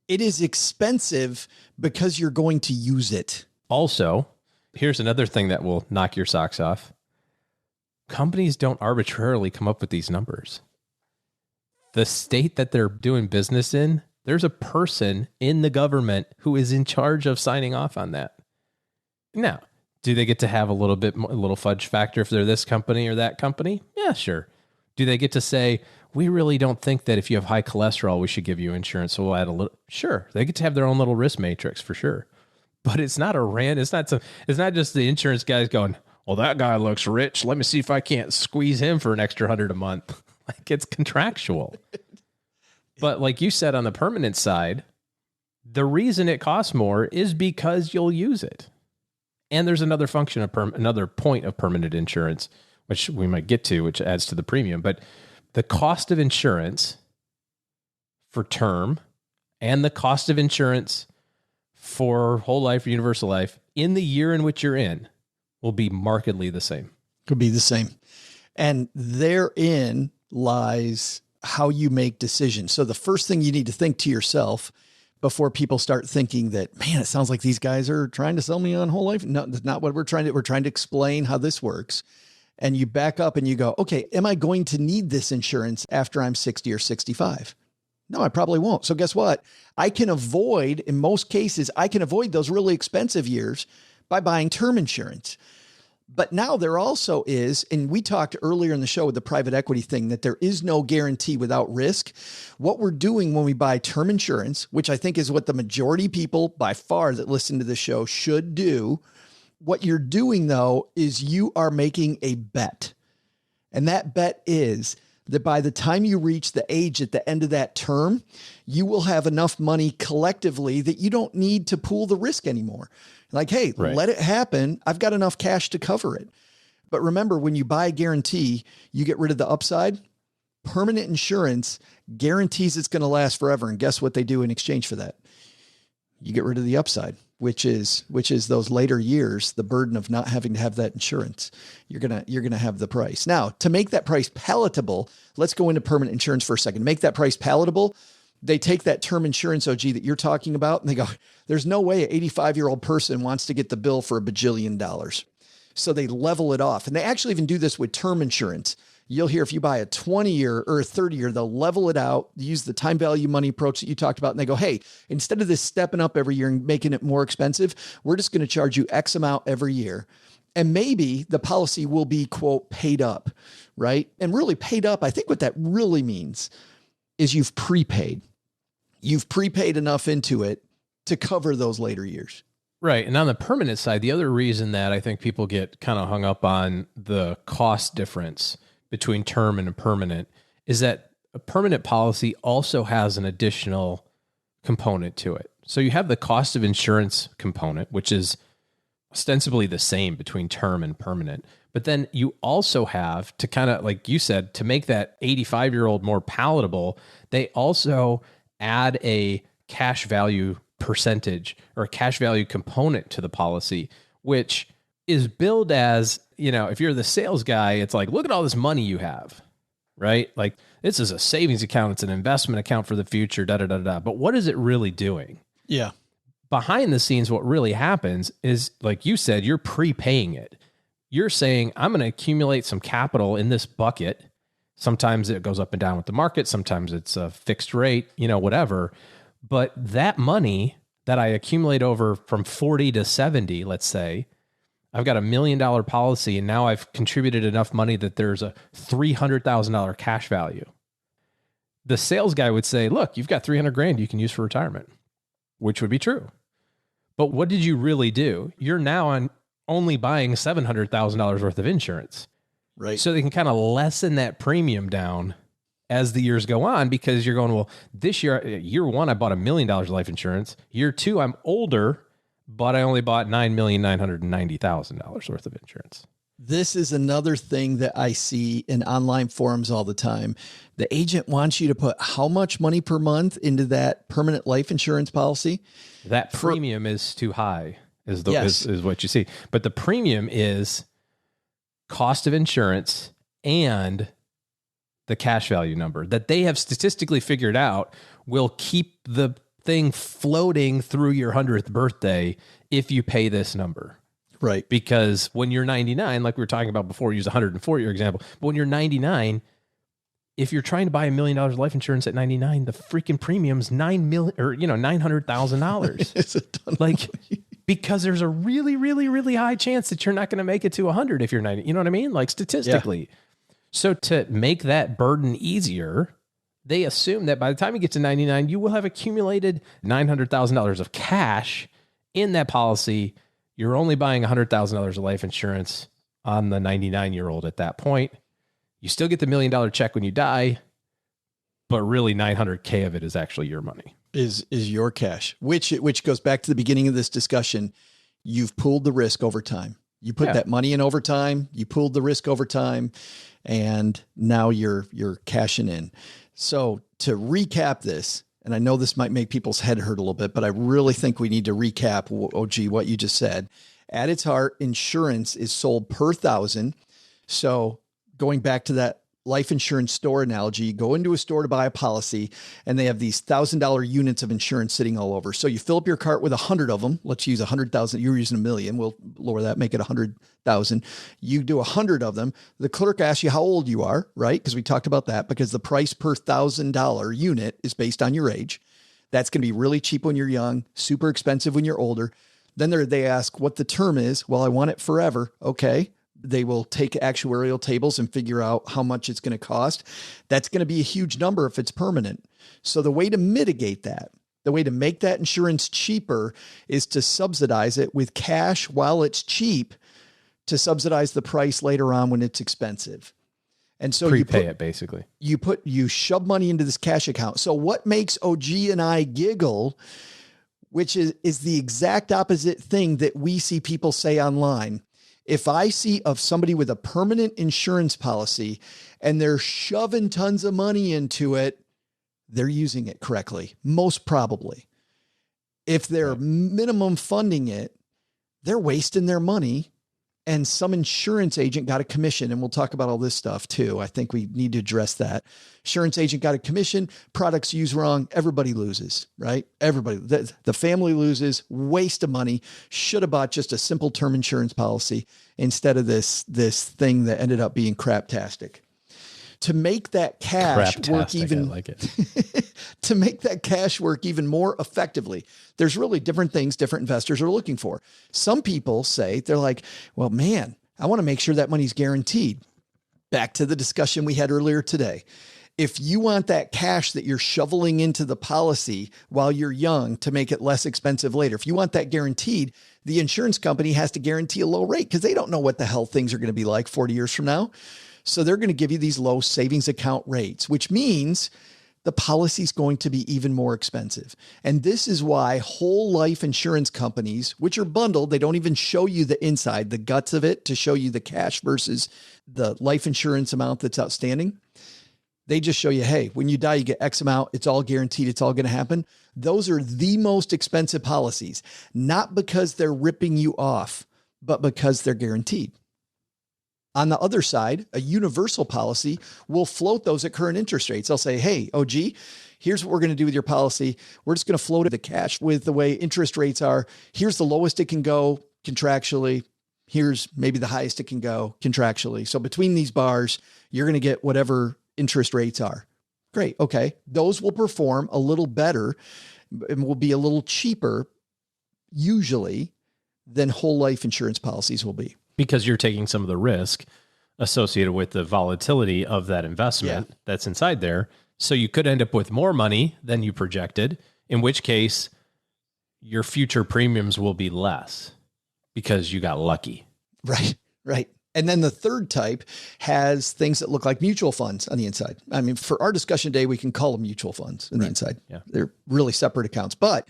D: It is expensive because you're going to use it.
E: Also, here's another thing that will knock your socks off. Companies don't arbitrarily come up with these numbers. The state that they're doing business in, there's a person in the government who is in charge of signing off on that. Now, do they get to have a little fudge factor if they're this company or that company? Yeah, sure. Do they get to say, we really don't think that if you have high cholesterol, we should give you insurance, so we'll add a little? Sure. They get to have their own little risk matrix for sure. But it's not it's not just the insurance guys going, well, that guy looks rich. Let me see if I can't squeeze him for an extra $100 a month. Like, it's contractual. But like you said, on the permanent side, the reason it costs more is because you'll use it. And there's another function of another point of permanent insurance, which we might get to, which adds to the premium. But the cost of insurance for term and the cost of insurance for whole life or universal life in the year in which you're in will be markedly the same.
D: Could be the same. And therein lies how you make decisions. So the first thing you need to think to yourself before people start thinking that, man, it sounds like these guys are trying to sell me on whole life. No, that's not what we're trying to explain how this works. And you back up and you go, okay, am I going to need this insurance after I'm 60 or 65? No, I probably won't. So guess what? In most cases, I can avoid those really expensive years by buying term insurance. But now there also is, and we talked earlier in the show with the private equity thing, that there is no guarantee without risk. What we're doing when we buy term insurance, which I think is what the majority of people by far that listen to the show should do, what you're doing though is you are making a bet. And that bet is that by the time you reach the age at the end of that term, you will have enough money collectively that you don't need to pool the risk anymore. Like, hey, Let it happen. I've got enough cash to cover it. But remember, when you buy a guarantee, you get rid of the upside. Permanent insurance guarantees it's going to last forever. And guess what they do in exchange for that? You get rid of the upside, which is those later years, the burden of not having to have that insurance. You're going to have the price. Now, to make that price palatable, let's go into permanent insurance for a second. To make that price palatable, they take that term insurance, OG, that you're talking about, and they go, there's no way an 85-year-old person wants to get the bill for $1 bajillion. So they level it off. And they actually even do this with term insurance. You'll hear if you buy a 20-year or a 30-year, they'll level it out, use the time value money approach that you talked about. And they go, hey, instead of this stepping up every year and making it more expensive, we're just going to charge you X amount every year. And maybe the policy will be, quote, paid up, right? And really paid up, I think what that really means is you've prepaid. You've prepaid enough into it to cover those later years.
E: Right. And on the permanent side, the other reason that I think people get kind of hung up on the cost difference between term and a permanent is that a permanent policy also has an additional component to it. So you have the cost of insurance component, which is ostensibly the same between term and permanent. But then you also have to kind of, like you said, to make that 85-year-old more palatable, they also add a cash value percentage or a cash value component to the policy, which is billed as, you know, if you're the sales guy, it's like, look at all this money you have, right? Like, this is a savings account. It's an investment account for the future, da, da, da, da. But what is it really doing?
D: Yeah.
E: Behind the scenes, what really happens is, like you said, you're prepaying it. You're saying, I'm going to accumulate some capital in this bucket. Sometimes it goes up and down with the market. Sometimes it's a fixed rate, you know, whatever. But that money that I accumulate over from 40 to 70, let's say, I've got $1 million policy and now I've contributed enough money that there's a $300,000 cash value. The sales guy would say, look, you've got 300 grand you can use for retirement, which would be true. But what did you really do? You're now only buying $700,000 worth of insurance.
D: Right.
E: So they can kind of lessen that premium down as the years go on, because you're going, well, this year one, I bought $1 million life insurance. Year two, I'm older. but I only bought $9,990,000 worth of insurance.
D: This is another thing that I see in online forums all the time. The agent wants you to put how much money per month into that permanent life insurance policy.
E: That premium is too high, is what you see. But the premium is cost of insurance and the cash value number that they have statistically figured out will keep the thing floating through your 100th birthday if you pay this number.
D: Right.
E: Because when you're 99, like we were talking about before, use a 104-year example, but when you're 99, if you're trying to buy $1 million life insurance at 99, the freaking premium's $900,000.
D: It's a ton
E: like, because there's a really, really, really high chance that you're not going to make it to 100 if you're 90. You know what I mean? Like statistically. Yeah. So to make that burden easier, they assume that by the time you get to 99, you will have accumulated $900,000 of cash in that policy. You're only buying $100,000 of life insurance on the 99-year-old at that point. You still get the $1 million check when you die, but really $900K of it is actually your money.
D: Is your cash, which goes back to the beginning of this discussion. You've pooled the risk over time. You put that money in over time, you pooled the risk over time, and now you're cashing in. So to recap this, and I know this might make people's head hurt a little bit, but I really think we need to recap, OG, what you just said. At its heart, insurance is sold per thousand. So going back to that life insurance store analogy, you go into a store to buy a policy and they have these $1,000 units of insurance sitting all over. So you fill up your cart with 100 of them. Let's use 100,000. You're using 1 million. We'll lower that, make it 100,000. You do 100 of them. The clerk asks you how old you are, right? Because we talked about that, because the price per $1,000 unit is based on your age. That's going to be really cheap when you're young, super expensive when you're older. Then they ask what the term is. Well, I want it forever. Okay. They will take actuarial tables and figure out how much it's going to cost. That's going to be a huge number if it's permanent. So the way to mitigate that, the way to make that insurance cheaper, is to subsidize it with cash while it's cheap, to subsidize the price later on when it's expensive. And so
E: prepay it, basically.
D: You shove money into this cash account. So what makes OG and I giggle, which is the exact opposite thing that we see people say online. If I see of somebody with a permanent insurance policy and they're shoving tons of money into it, they're using it correctly, most probably. If they're minimum funding it, they're wasting their money, and some insurance agent got a commission. And we'll talk about all this stuff too. I think we need to address that. Insurance agent got a commission, products used wrong. Everybody loses, right? Everybody, the family loses, waste of money. Should have bought just a simple term insurance policy instead of this thing that ended up being craptastic. To make that cash work even,
E: I like it.
D: To make that cash work even more effectively, there's really different things different investors are looking for. Some people say, they're like, well, man, I want to make sure that money's guaranteed. Back to the discussion we had earlier today. If you want that cash that you're shoveling into the policy while you're young to make it less expensive later, if you want that guaranteed, the insurance company has to guarantee a low rate because they don't know what the hell things are going to be like 40 years from now. So they're going to give you these low savings account rates, which means the policy is going to be even more expensive. And this is why whole life insurance companies, which are bundled, they don't even show you the inside, the guts of it, to show you the cash versus the life insurance amount that's outstanding. They just show you, hey, when you die, you get X amount. It's all guaranteed. It's all going to happen. Those are the most expensive policies, not because they're ripping you off, but because they're guaranteed. On the other side, a universal policy will float those at current interest rates. They'll say, hey, OG, here's what we're going to do with your policy. We're just going to float the cash with the way interest rates are. Here's the lowest it can go contractually. Here's maybe the highest it can go contractually. So between these bars, you're going to get whatever interest rates are. Great. Okay. Those will perform a little better and will be a little cheaper usually than whole life insurance policies will be.
E: Because you're taking some of the risk associated with the volatility of that investment that's inside there. So you could end up with more money than you projected, in which case your future premiums will be less because you got lucky.
D: Right, right. And then the third type has things that look like mutual funds on the inside. I mean, for our discussion today, we can call them mutual funds on the inside.
E: Yeah.
D: They're really separate accounts, but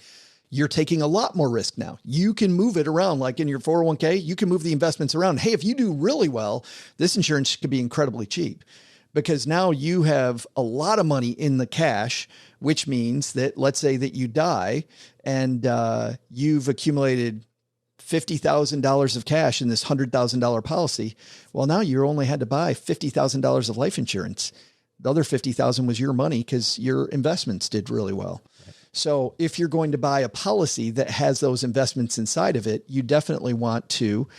D: you're taking a lot more risk now. You can move it around, like in your 401k, you can move the investments around. Hey, if you do really well, this insurance could be incredibly cheap because now you have a lot of money in the cash, which means that let's say that you die and you've accumulated $50,000 of cash in this $100,000 policy. Well, now you only had to buy $50,000 of life insurance. The other 50,000 was your money because your investments did really well. So if you're going to buy a policy that has those investments inside of it, you definitely want to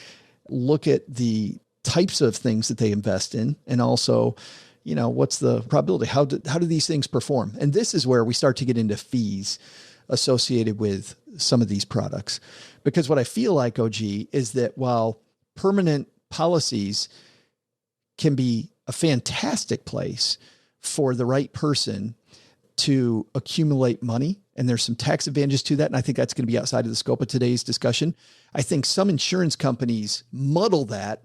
D: look at the types of things that they invest in. And also, what's the probability? How do these things perform? And this is where we start to get into fees associated with some of these products. Because what I feel like, OG, is that while permanent policies can be a fantastic place for the right person to accumulate money, and there's some tax advantages to that, and I think that's going to be outside of the scope of today's discussion. I think some insurance companies muddle that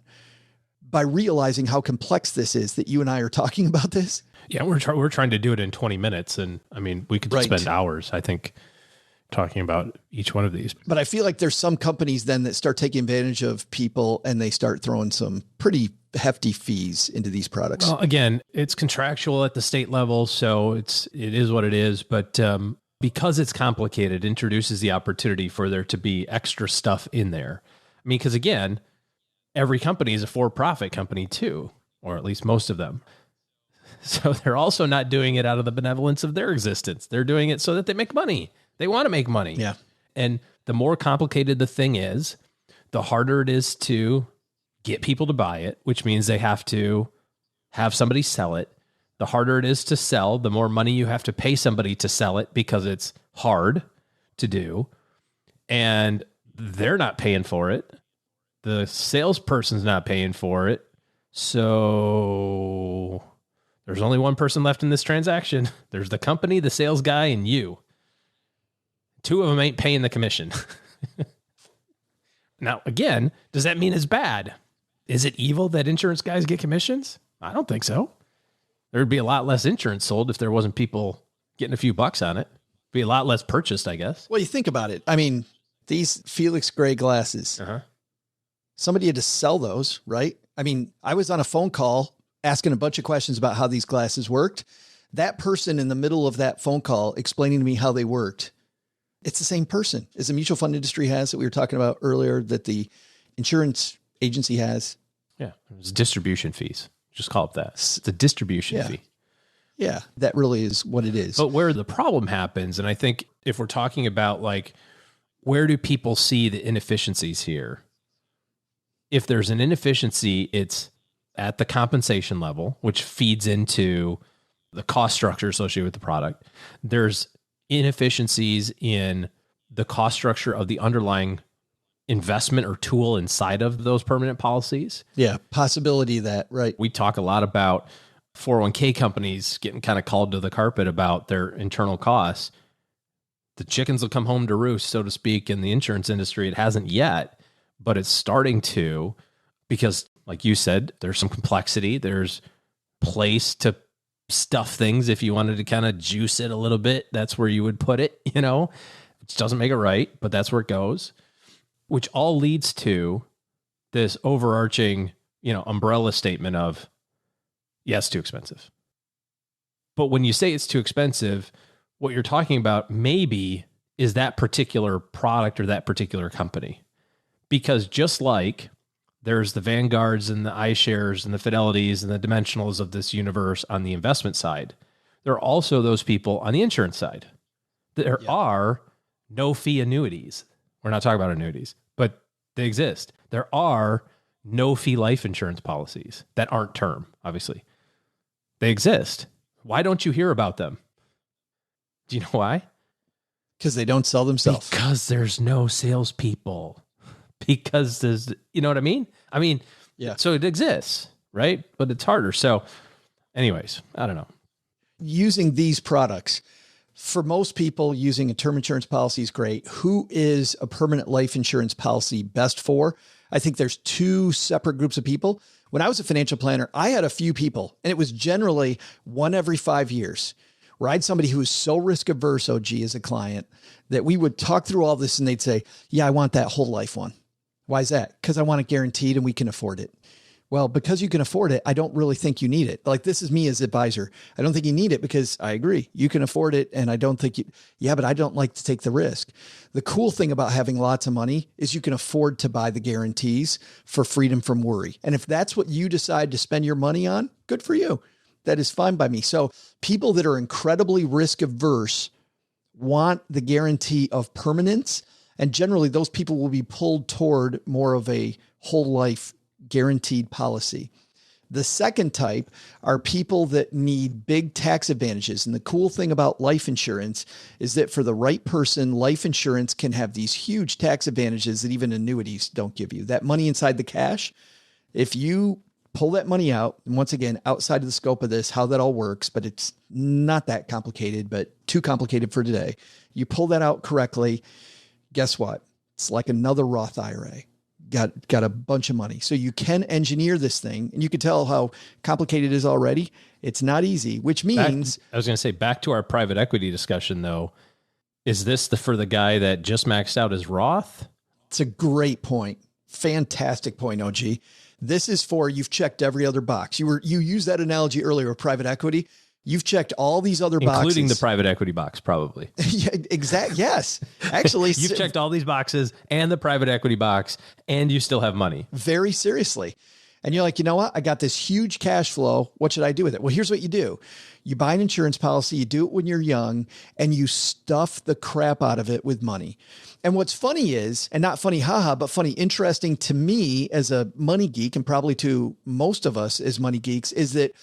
D: by realizing how complex this is that you and I are talking about this.
E: Yeah, we're trying to do it in 20 minutes, and I mean, we could spend hours, I think, talking about each one of these.
D: But I feel like there's some companies then that start taking advantage of people and they start throwing some pretty hefty fees into these products.
E: Well, again, it's contractual at the state level, so it is what it is. But because it's complicated, it introduces the opportunity for there to be extra stuff in there. I mean, because again, every company is a for-profit company too, or at least most of them. So they're also not doing it out of the benevolence of their existence. They're doing it so that they make money. They want to make money.
D: Yeah.
E: And the more complicated the thing is, the harder it is to get people to buy it, which means they have to have somebody sell it. The harder it is to sell, the more money you have to pay somebody to sell it because it's hard to do. And they're not paying for it. The salesperson's not paying for it. So there's only one person left in this transaction. There's the company, the sales guy, and you. Two of them ain't paying the commission. Now, again, does that mean it's bad? Is it evil that insurance guys get commissions? I don't think so. There'd be a lot less insurance sold if there wasn't people getting a few bucks on it. Be a lot less purchased, I guess.
D: Well, you think about it. I mean, these Felix Gray glasses, somebody had to sell those, right? I mean, I was on a phone call asking a bunch of questions about how these glasses worked. That person in the middle of that phone call explaining to me how they worked, it's the same person as the mutual fund industry has that we were talking about earlier, that the insurance agency has.
E: Yeah. It's distribution fees. Just call it that. It's a distribution fee.
D: Yeah. That really is what it is.
E: But where the problem happens, and I think if we're talking about like, where do people see the inefficiencies here? If there's an inefficiency, it's at the compensation level, which feeds into the cost structure associated with the product. There's inefficiencies in the cost structure of the underlying investment or tool inside of those permanent policies.
D: Yeah, possibility of that, right.
E: We talk a lot about 401k companies getting kind of called to the carpet about their internal costs. The chickens will come home to roost, so to speak, in the insurance industry. It hasn't yet, but it's starting to, because like you said, there's some complexity. There's place to stuff things. If you wanted to kind of juice it a little bit, that's where you would put it, which doesn't make it right, but that's where it goes, which all leads to this overarching, umbrella statement of, yes, too expensive. But when you say it's too expensive, what you're talking about maybe is that particular product or that particular company. Because just like there's the Vanguards and the iShares and the Fidelities and the Dimensionals of this universe on the investment side, there are also those people on the insurance side. There are no fee annuities. We're not talking about annuities, but they exist. There are no fee life insurance policies that aren't term, obviously. They exist. Why don't you hear about them? Do you know why?
D: Because they don't sell themselves.
E: Because there's no salespeople. Because there's, you know what I mean? Yeah. So it exists, right? But it's harder. So anyways, I don't know.
D: Using these products, for most people, using a term insurance policy is great. Who is a permanent life insurance policy best for? I think there's two separate groups of people. When I was a financial planner, I had a few people, and it was generally one every 5 years, where I had somebody who was so risk averse, OG, as a client, that we would talk through all this and they'd say, yeah, I want that whole life one. Why is that? Because I want it guaranteed and we can afford it. Well, because you can afford it, I don't really think you need it. Like, this is me as advisor. I don't think you need it because I agree. You can afford it. And I don't think but I don't like to take the risk. The cool thing about having lots of money is you can afford to buy the guarantees for freedom from worry. And if that's what you decide to spend your money on, good for you. That is fine by me. So people that are incredibly risk averse want the guarantee of permanence. And generally those people will be pulled toward more of a whole life guaranteed policy. The second type are people that need big tax advantages. And the cool thing about life insurance is that for the right person, life insurance can have these huge tax advantages that even annuities don't give you. That money inside the cash, if you pull that money out, and once again, outside of the scope of this, how that all works, but it's not that complicated, but too complicated for today. You pull that out correctly. Guess what? It's like another Roth IRA. Got a bunch of money. So you can engineer this thing, and you can tell how complicated it is already. It's not easy, which means
E: I was going to say, back to our private equity discussion though, is this for the guy that just maxed out his Roth?
D: It's a great point. Fantastic point, OG. This is for, you've checked every other box. You used that analogy earlier of private equity. You've checked all these other boxes.
E: Including the private equity box, probably.
D: Yeah, exactly. Yes. Actually,
E: you've checked all these boxes and the private equity box, and you still have money.
D: Very seriously. And you're like, you know what? I got this huge cash flow. What should I do with it? Well, here's what you do. You buy an insurance policy, you do it when you're young, and you stuff the crap out of it with money. And what's funny is, and not funny, haha, but funny, interesting to me as a money geek, and probably to most of us as money geeks, is that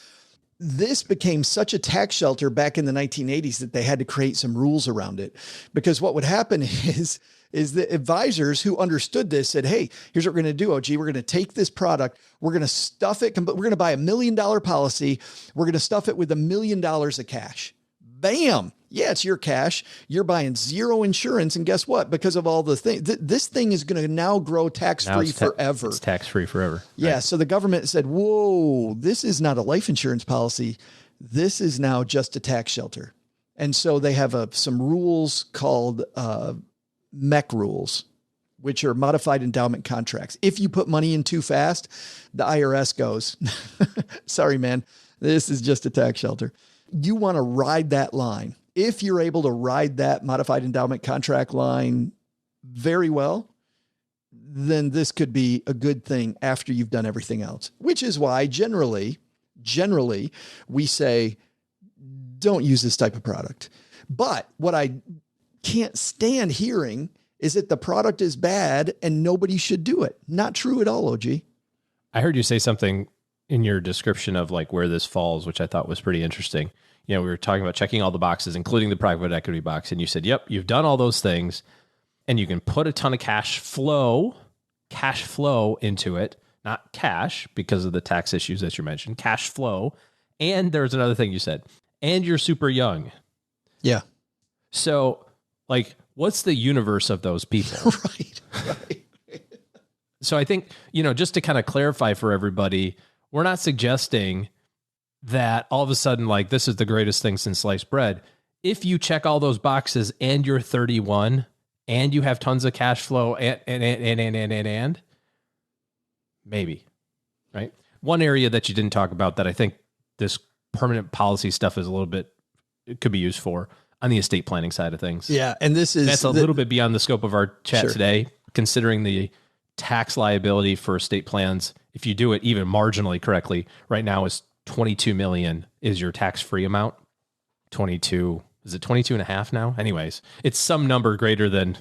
D: this became such a tax shelter back in the 1980s that they had to create some rules around it. Because what would happen is the advisors who understood this said, hey, here's what we're going to do, OG. We're going to take this product. We're going to stuff it. We're going to buy $1 million policy. We're going to stuff it with $1 million of cash. Bam. Yeah, it's your cash. You're buying zero insurance. And guess what? Because of all the things, this thing is going to now grow tax-free forever.
E: It's tax-free forever.
D: Yeah.
E: Right.
D: So the government said, whoa, this is not a life insurance policy. This is now just a tax shelter. And so they have some rules called MEC rules, which are modified endowment contracts. If you put money in too fast, the IRS goes, sorry, man, this is just a tax shelter. You want to ride that line. If you're able to ride that modified endowment contract line very well, then this could be a good thing after you've done everything else, which is why generally we say, don't use this type of product. But what I can't stand hearing is that the product is bad and nobody should do it. Not true at all, OG.
E: I heard you say something in your description of like where this falls, which I thought was pretty interesting. You know, we were talking about checking all the boxes, including the private equity box. And you said, yep, you've done all those things and you can put a ton of cash flow into it, not cash because of the tax issues that you mentioned, cash flow. And there's another thing you said, and you're super young.
D: Yeah.
E: So like, what's the universe of those people?
D: Right.
E: So I think, you know, just to kind of clarify for everybody, we're not suggesting that all of a sudden, like, this is the greatest thing since sliced bread. If you check all those boxes and you're 31 and you have tons of cash flow and maybe, right? One area that you didn't talk about that I think this permanent policy stuff is a little bit, it could be used for on the estate planning side of things.
D: Yeah. And that's
E: a little bit beyond the scope of our chat today, considering the tax liability for estate plans. If you do it even marginally correctly, right now is 22 million is your tax-free amount. 22, is it 22 and a half now? Anyways, it's some number greater than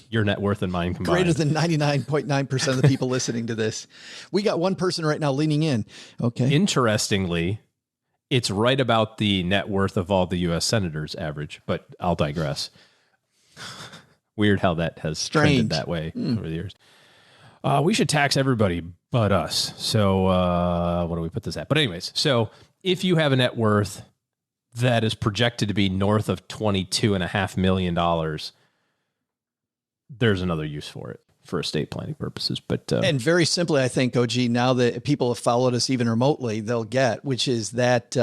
E: your net worth and mine combined.
D: Greater than 99.9% of the people listening to this. We got one person right now leaning in. Okay.
E: Interestingly, it's right about the net worth of all the U.S. senators average, but I'll digress. Weird how that has trended that way over the years. We should tax everybody but us. So what do we put this at? But anyways, so if you have a net worth that is projected to be north of $22.5 million, there's another use for it. for estate planning purposes. But
D: and very simply, I think, OG, now that people have followed us even remotely, they'll get, which is that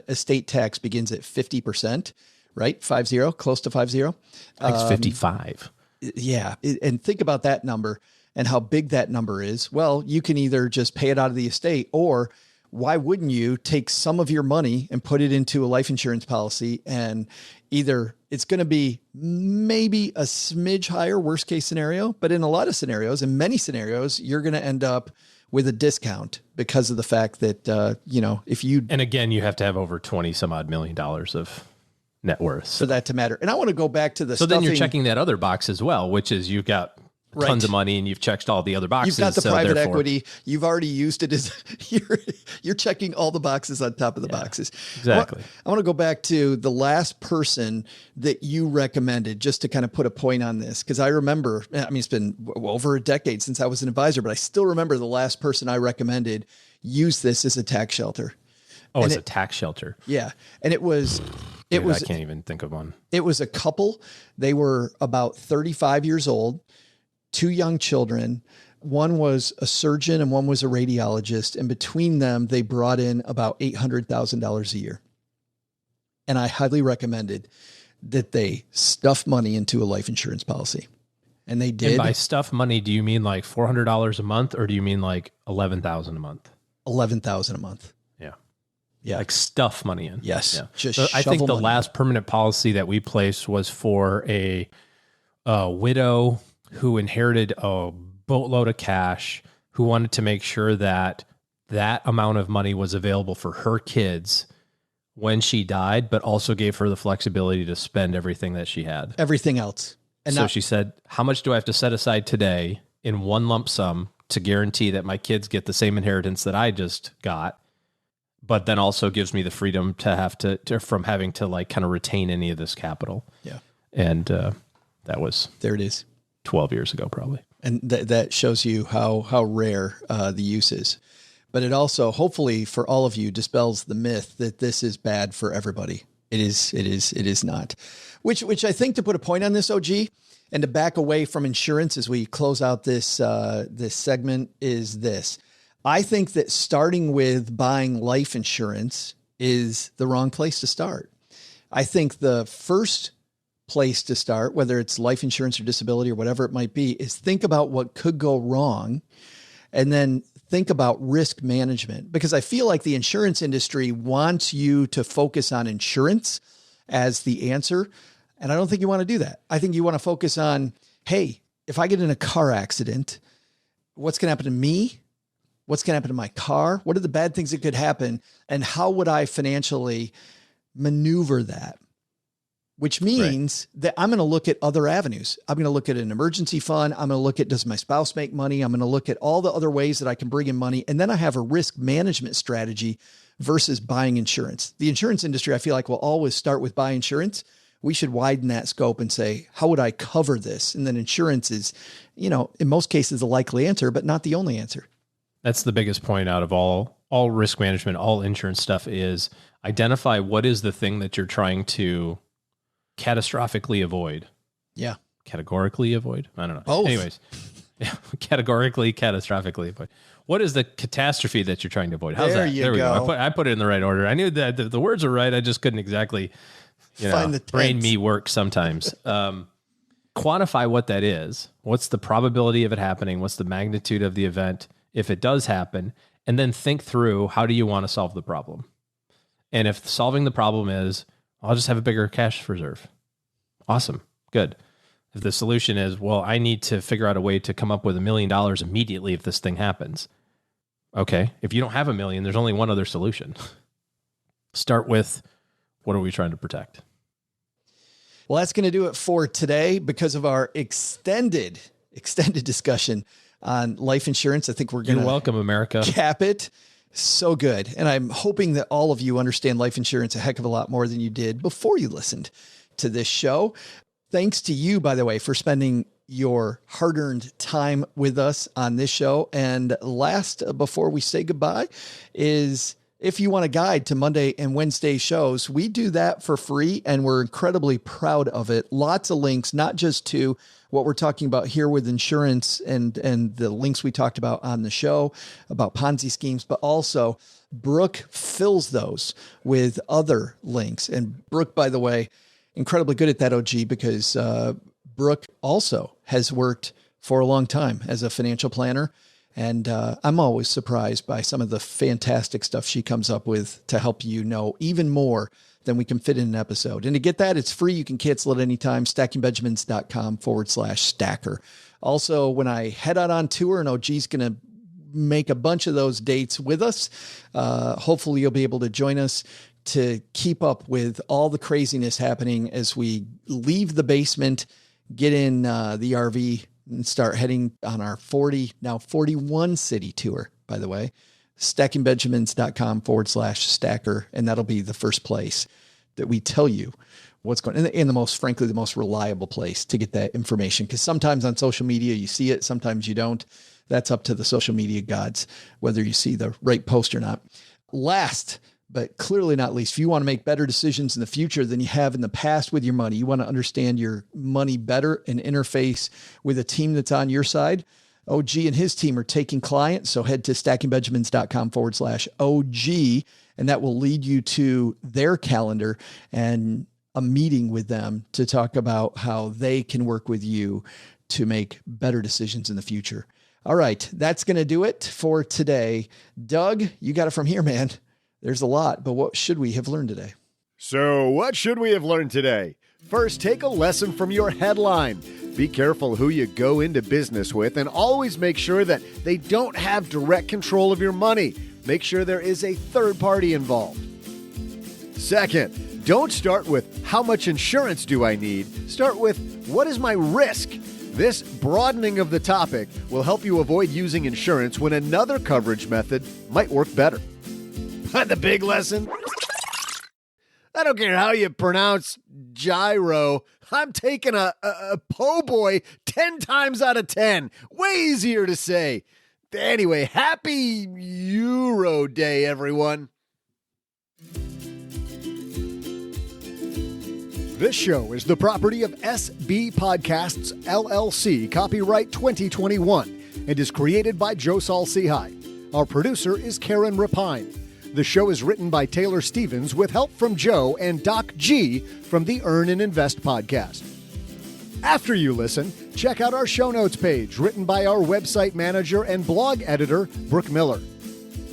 D: estate tax begins at 50%, right? 50, close to 50.
E: I think it's 55.
D: Yeah. And think about that number and how big that number is. Well, you can either just pay it out of the estate, or why wouldn't you take some of your money and put it into a life insurance policy, and either it's going to be maybe a smidge higher, worst case scenario, but in a lot of scenarios, in many scenarios, you're going to end up with a discount because of the fact that, if you,
E: and again, you have to have over 20 some odd $1 million of net worth
D: for that to matter. And I want to go back to the
E: so then you're checking that other box as well, which is you've got tons of money and you've checked all the other boxes.
D: You've got the private equity. You've already used it as you're checking all the boxes on top of the boxes.
E: Exactly.
D: I want to go back to the last person that you recommended, just to kind of put a point on this. Cause I remember, it's been over a decade since I was an advisor, but I still remember the last person I recommended use this as a tax shelter.
E: Oh, as a tax shelter.
D: Yeah. And it was,
E: I can't even think of one.
D: It was a couple. They were about 35 years old. 2 young children. One was a surgeon and one was a radiologist. And between them, they brought in about $800,000 a year. And I highly recommended that they stuff money into a life insurance policy. And they did.
E: And by stuff money, do you mean like $400 a month, or do you mean like $11,000 a month?
D: $11,000 a month.
E: Yeah.
D: Yeah.
E: Like stuff money in.
D: Yes.
E: Yeah.
D: Just
E: I think the last permanent policy that we placed was for a widow who inherited a boatload of cash, who wanted to make sure that that amount of money was available for her kids when she died, but also gave her the flexibility to spend everything that she had.
D: Everything else.
E: And so she said, how much do I have to set aside today in one lump sum to guarantee that my kids get the same inheritance that I just got, but then also gives me the freedom to have to from having to like kind of retain any of this capital.
D: Yeah.
E: And that was,
D: there it is.
E: 12 years ago, probably.
D: And that shows you how rare the use is. But it also, hopefully for all of you, dispels the myth that this is bad for everybody. It is not. Which I think, to put a point on this, OG, and to back away from insurance as we close out this segment, is this. I think that starting with buying life insurance is the wrong place to start. I think the first place to start, whether it's life insurance or disability or whatever it might be, is think about what could go wrong, and then think about risk management. Because I feel like the insurance industry wants you to focus on insurance as the answer. And I don't think you want to do that. I think you want to focus on, hey, if I get in a car accident, what's going to happen to me? What's going to happen to my car? What are the bad things that could happen? And how would I financially maneuver that? Which means that I'm going to look at other avenues. I'm going to look at an emergency fund. I'm going to look at, does my spouse make money? I'm going to look at all the other ways that I can bring in money. And then I have a risk management strategy versus buying insurance. The insurance industry, I feel like, will always start with buy insurance. We should widen that scope and say, how would I cover this? And then insurance is, in most cases, the likely answer, but not the only answer.
E: That's the biggest point out of all risk management, all insurance stuff, is identify what is the thing that you're trying to catastrophically avoid.
D: Yeah.
E: Categorically avoid? I don't know.
D: Both.
E: Anyways, categorically, catastrophically avoid. What is the catastrophe that you're trying to avoid? How's that? There we go. I put it in the right order. I knew that the words were right. I just couldn't exactly,
D: find the
E: brain me work sometimes. Quantify what that is. What's the probability of it happening? What's the magnitude of the event if it does happen? And then think through, how do you want to solve the problem? And if solving the problem is, I'll just have a bigger cash reserve. Awesome. Good. If the solution is, well, I need to figure out a way to come up with $1 million immediately if this thing happens. Okay. If you don't have $1 million, there's only one other solution. Start with, what are we trying to protect?
D: Well, that's going to do it for today because of our extended discussion on life insurance. I think we're going to,
E: you're welcome, America,
D: cap it. So good. And I'm hoping that all of you understand life insurance a heck of a lot more than you did before you listened to this show. Thanks to you, by the way, for spending your hard-earned time with us on this show. And last, before we say goodbye, is If you want a guide to Monday and Wednesday shows, we do that for free, and we're incredibly proud of it. Lots of links, not just to what we're talking about here with insurance and the links we talked about on the show about Ponzi schemes, but also Brooke fills those with other links. And Brooke, by the way, incredibly good at that, OG, because Brooke also has worked for a long time as a financial planner. And I'm always surprised by some of the fantastic stuff she comes up with to help you know even more than we can fit in an episode. And to get that, it's free. You can cancel it anytime. stackingbenjamins.com/stacker. Also, when I head out on tour, and OG's going to make a bunch of those dates with us, hopefully you'll be able to join us to keep up with all the craziness happening as we leave the basement, get in the RV, and start heading on our 41 city tour, by the way, stackingbenjamins.com/stacker. And that'll be the first place that we tell you what's going on, and the most reliable place to get that information. Because sometimes on social media, you see it, sometimes you don't. That's up to the social media gods, whether you see the right post or not. Last, but clearly not least, if you want to make better decisions in the future than you have in the past with your money, you want to understand your money better and interface with a team that's on your side, OG and his team are taking clients. So head to stackingbenjamins.com/OG, and that will lead you to their calendar and a meeting with them to talk about how they can work with you to make better decisions in the future. All right, that's going to do it for today. Doug, you got it from here, man. There's a lot, but what should we have learned today?
C: So what should we have learned today? First, take a lesson from your headline. Be careful who you go into business with, and always make sure that they don't have direct control of your money. Make sure there is a third party involved. Second, don't start with how much insurance do I need? Start with what is my risk? This broadening of the topic will help you avoid using insurance when another coverage method might work better. The big lesson? I don't care how you pronounce gyro. I'm taking a po' boy 10 times out of 10. Way easier to say. Anyway, happy Euro Day, everyone. This show is the property of SB Podcasts, LLC, copyright 2021, and is created by Joe Saul-Sehy. Our producer is Karen Rapine. The show is written by Taylor Stevens with help from Joe and Doc G from the Earn and Invest podcast. After you listen, check out our show notes page written by our website manager and blog editor, Brooke Miller.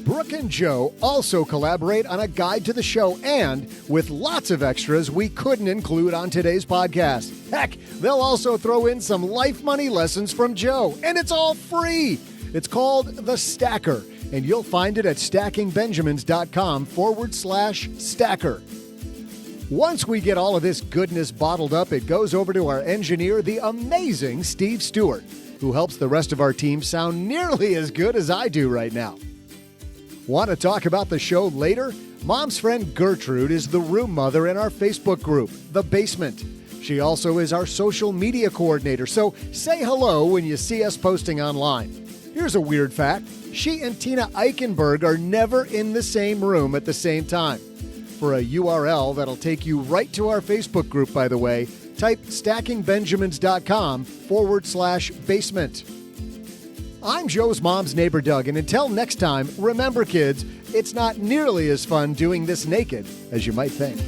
C: Brooke and Joe also collaborate on a guide to the show and with lots of extras we couldn't include on today's podcast. Heck, they'll also throw in some life money lessons from Joe, and it's all free. It's called The Stacker, and you'll find it at stackingbenjamins.com/stacker. Once we get all of this goodness bottled up, it goes over to our engineer, the amazing Steve Stewart, who helps the rest of our team sound nearly as good as I do right now. Want to talk about the show later? Mom's friend Gertrude is the room mother in our Facebook group, The Basement. She also is our social media coordinator, so say hello when you see us posting online. Here's a weird fact. She and Tina Eichenberg are never in the same room at the same time. For a URL that'll take you right to our Facebook group, by the way, type stackingbenjamins.com/basement. I'm Joe's mom's neighbor, Doug, and until next time, remember, kids, it's not nearly as fun doing this naked as you might think.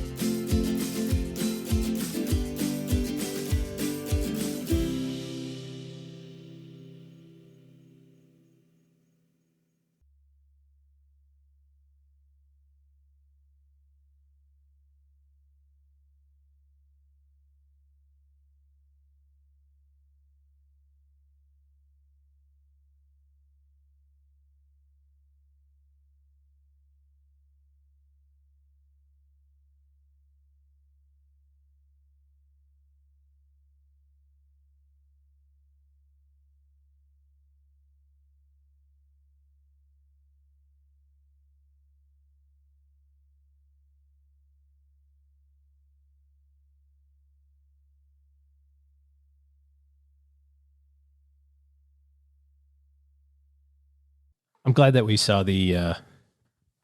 E: I'm glad that we saw the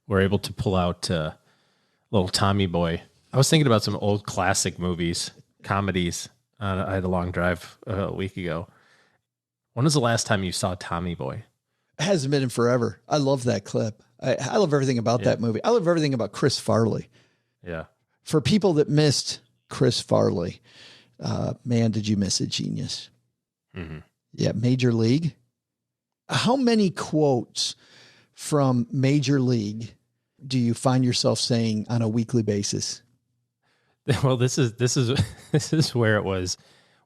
E: were able to pull out little Tommy Boy. I was thinking about some old classic movies, comedies. I had a long drive a week ago. When was the last time you saw Tommy Boy?
D: It hasn't been in forever. I love that clip. I love everything about that movie. I love everything about Chris Farley.
E: Yeah.
D: For people that missed Chris Farley, man, did you miss a genius?
E: Mm-hmm.
D: Yeah, Major League. How many quotes from Major League do you find yourself saying on a weekly basis?
E: Well, this is where it was.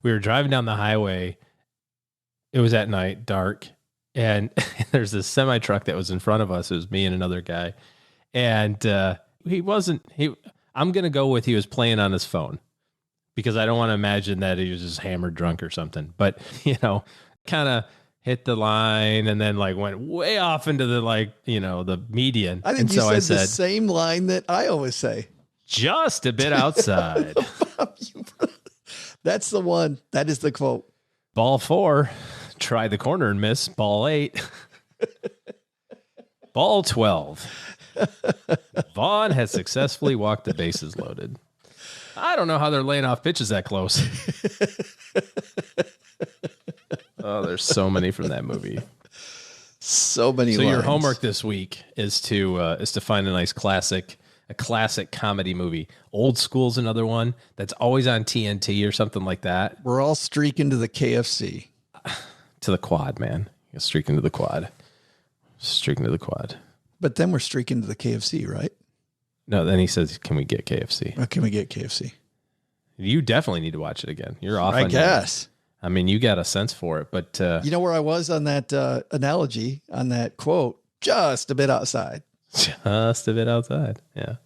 E: We were driving down the highway. It was at night, dark, and there's this semi truck that was in front of us. It was me and another guy, and I'm gonna go with he was playing on his phone because I don't want to imagine that he was just hammered drunk or something. But kind of hit the line and then like went way off into the the median.
D: I think I said the same line that I always say.
E: Just a bit outside.
D: That's the one. That is the quote.
E: Ball 4, try the corner and miss. Ball 8. Ball 12. Vaughn has successfully walked the bases loaded. I don't know how they're laying off pitches that close. Oh, there's so many from that movie.
D: So many.
E: So
D: lines.
E: Your homework this week is to find a nice classic comedy movie. Old School's another one that's always on TNT or something like that.
D: We're all streaking to the KFC.
E: To the quad, man. You're streaking to the quad. Streaking to the quad.
D: But then we're streaking to the KFC, right?
E: No, then he says, can we get KFC?
D: Oh, can we get KFC?
E: You definitely need to watch it again. You're off.
D: I guess.
E: I mean, you got a sense for it, but...
D: you know where I was on that analogy, on that quote? Just a bit outside.
E: Just a bit outside, yeah.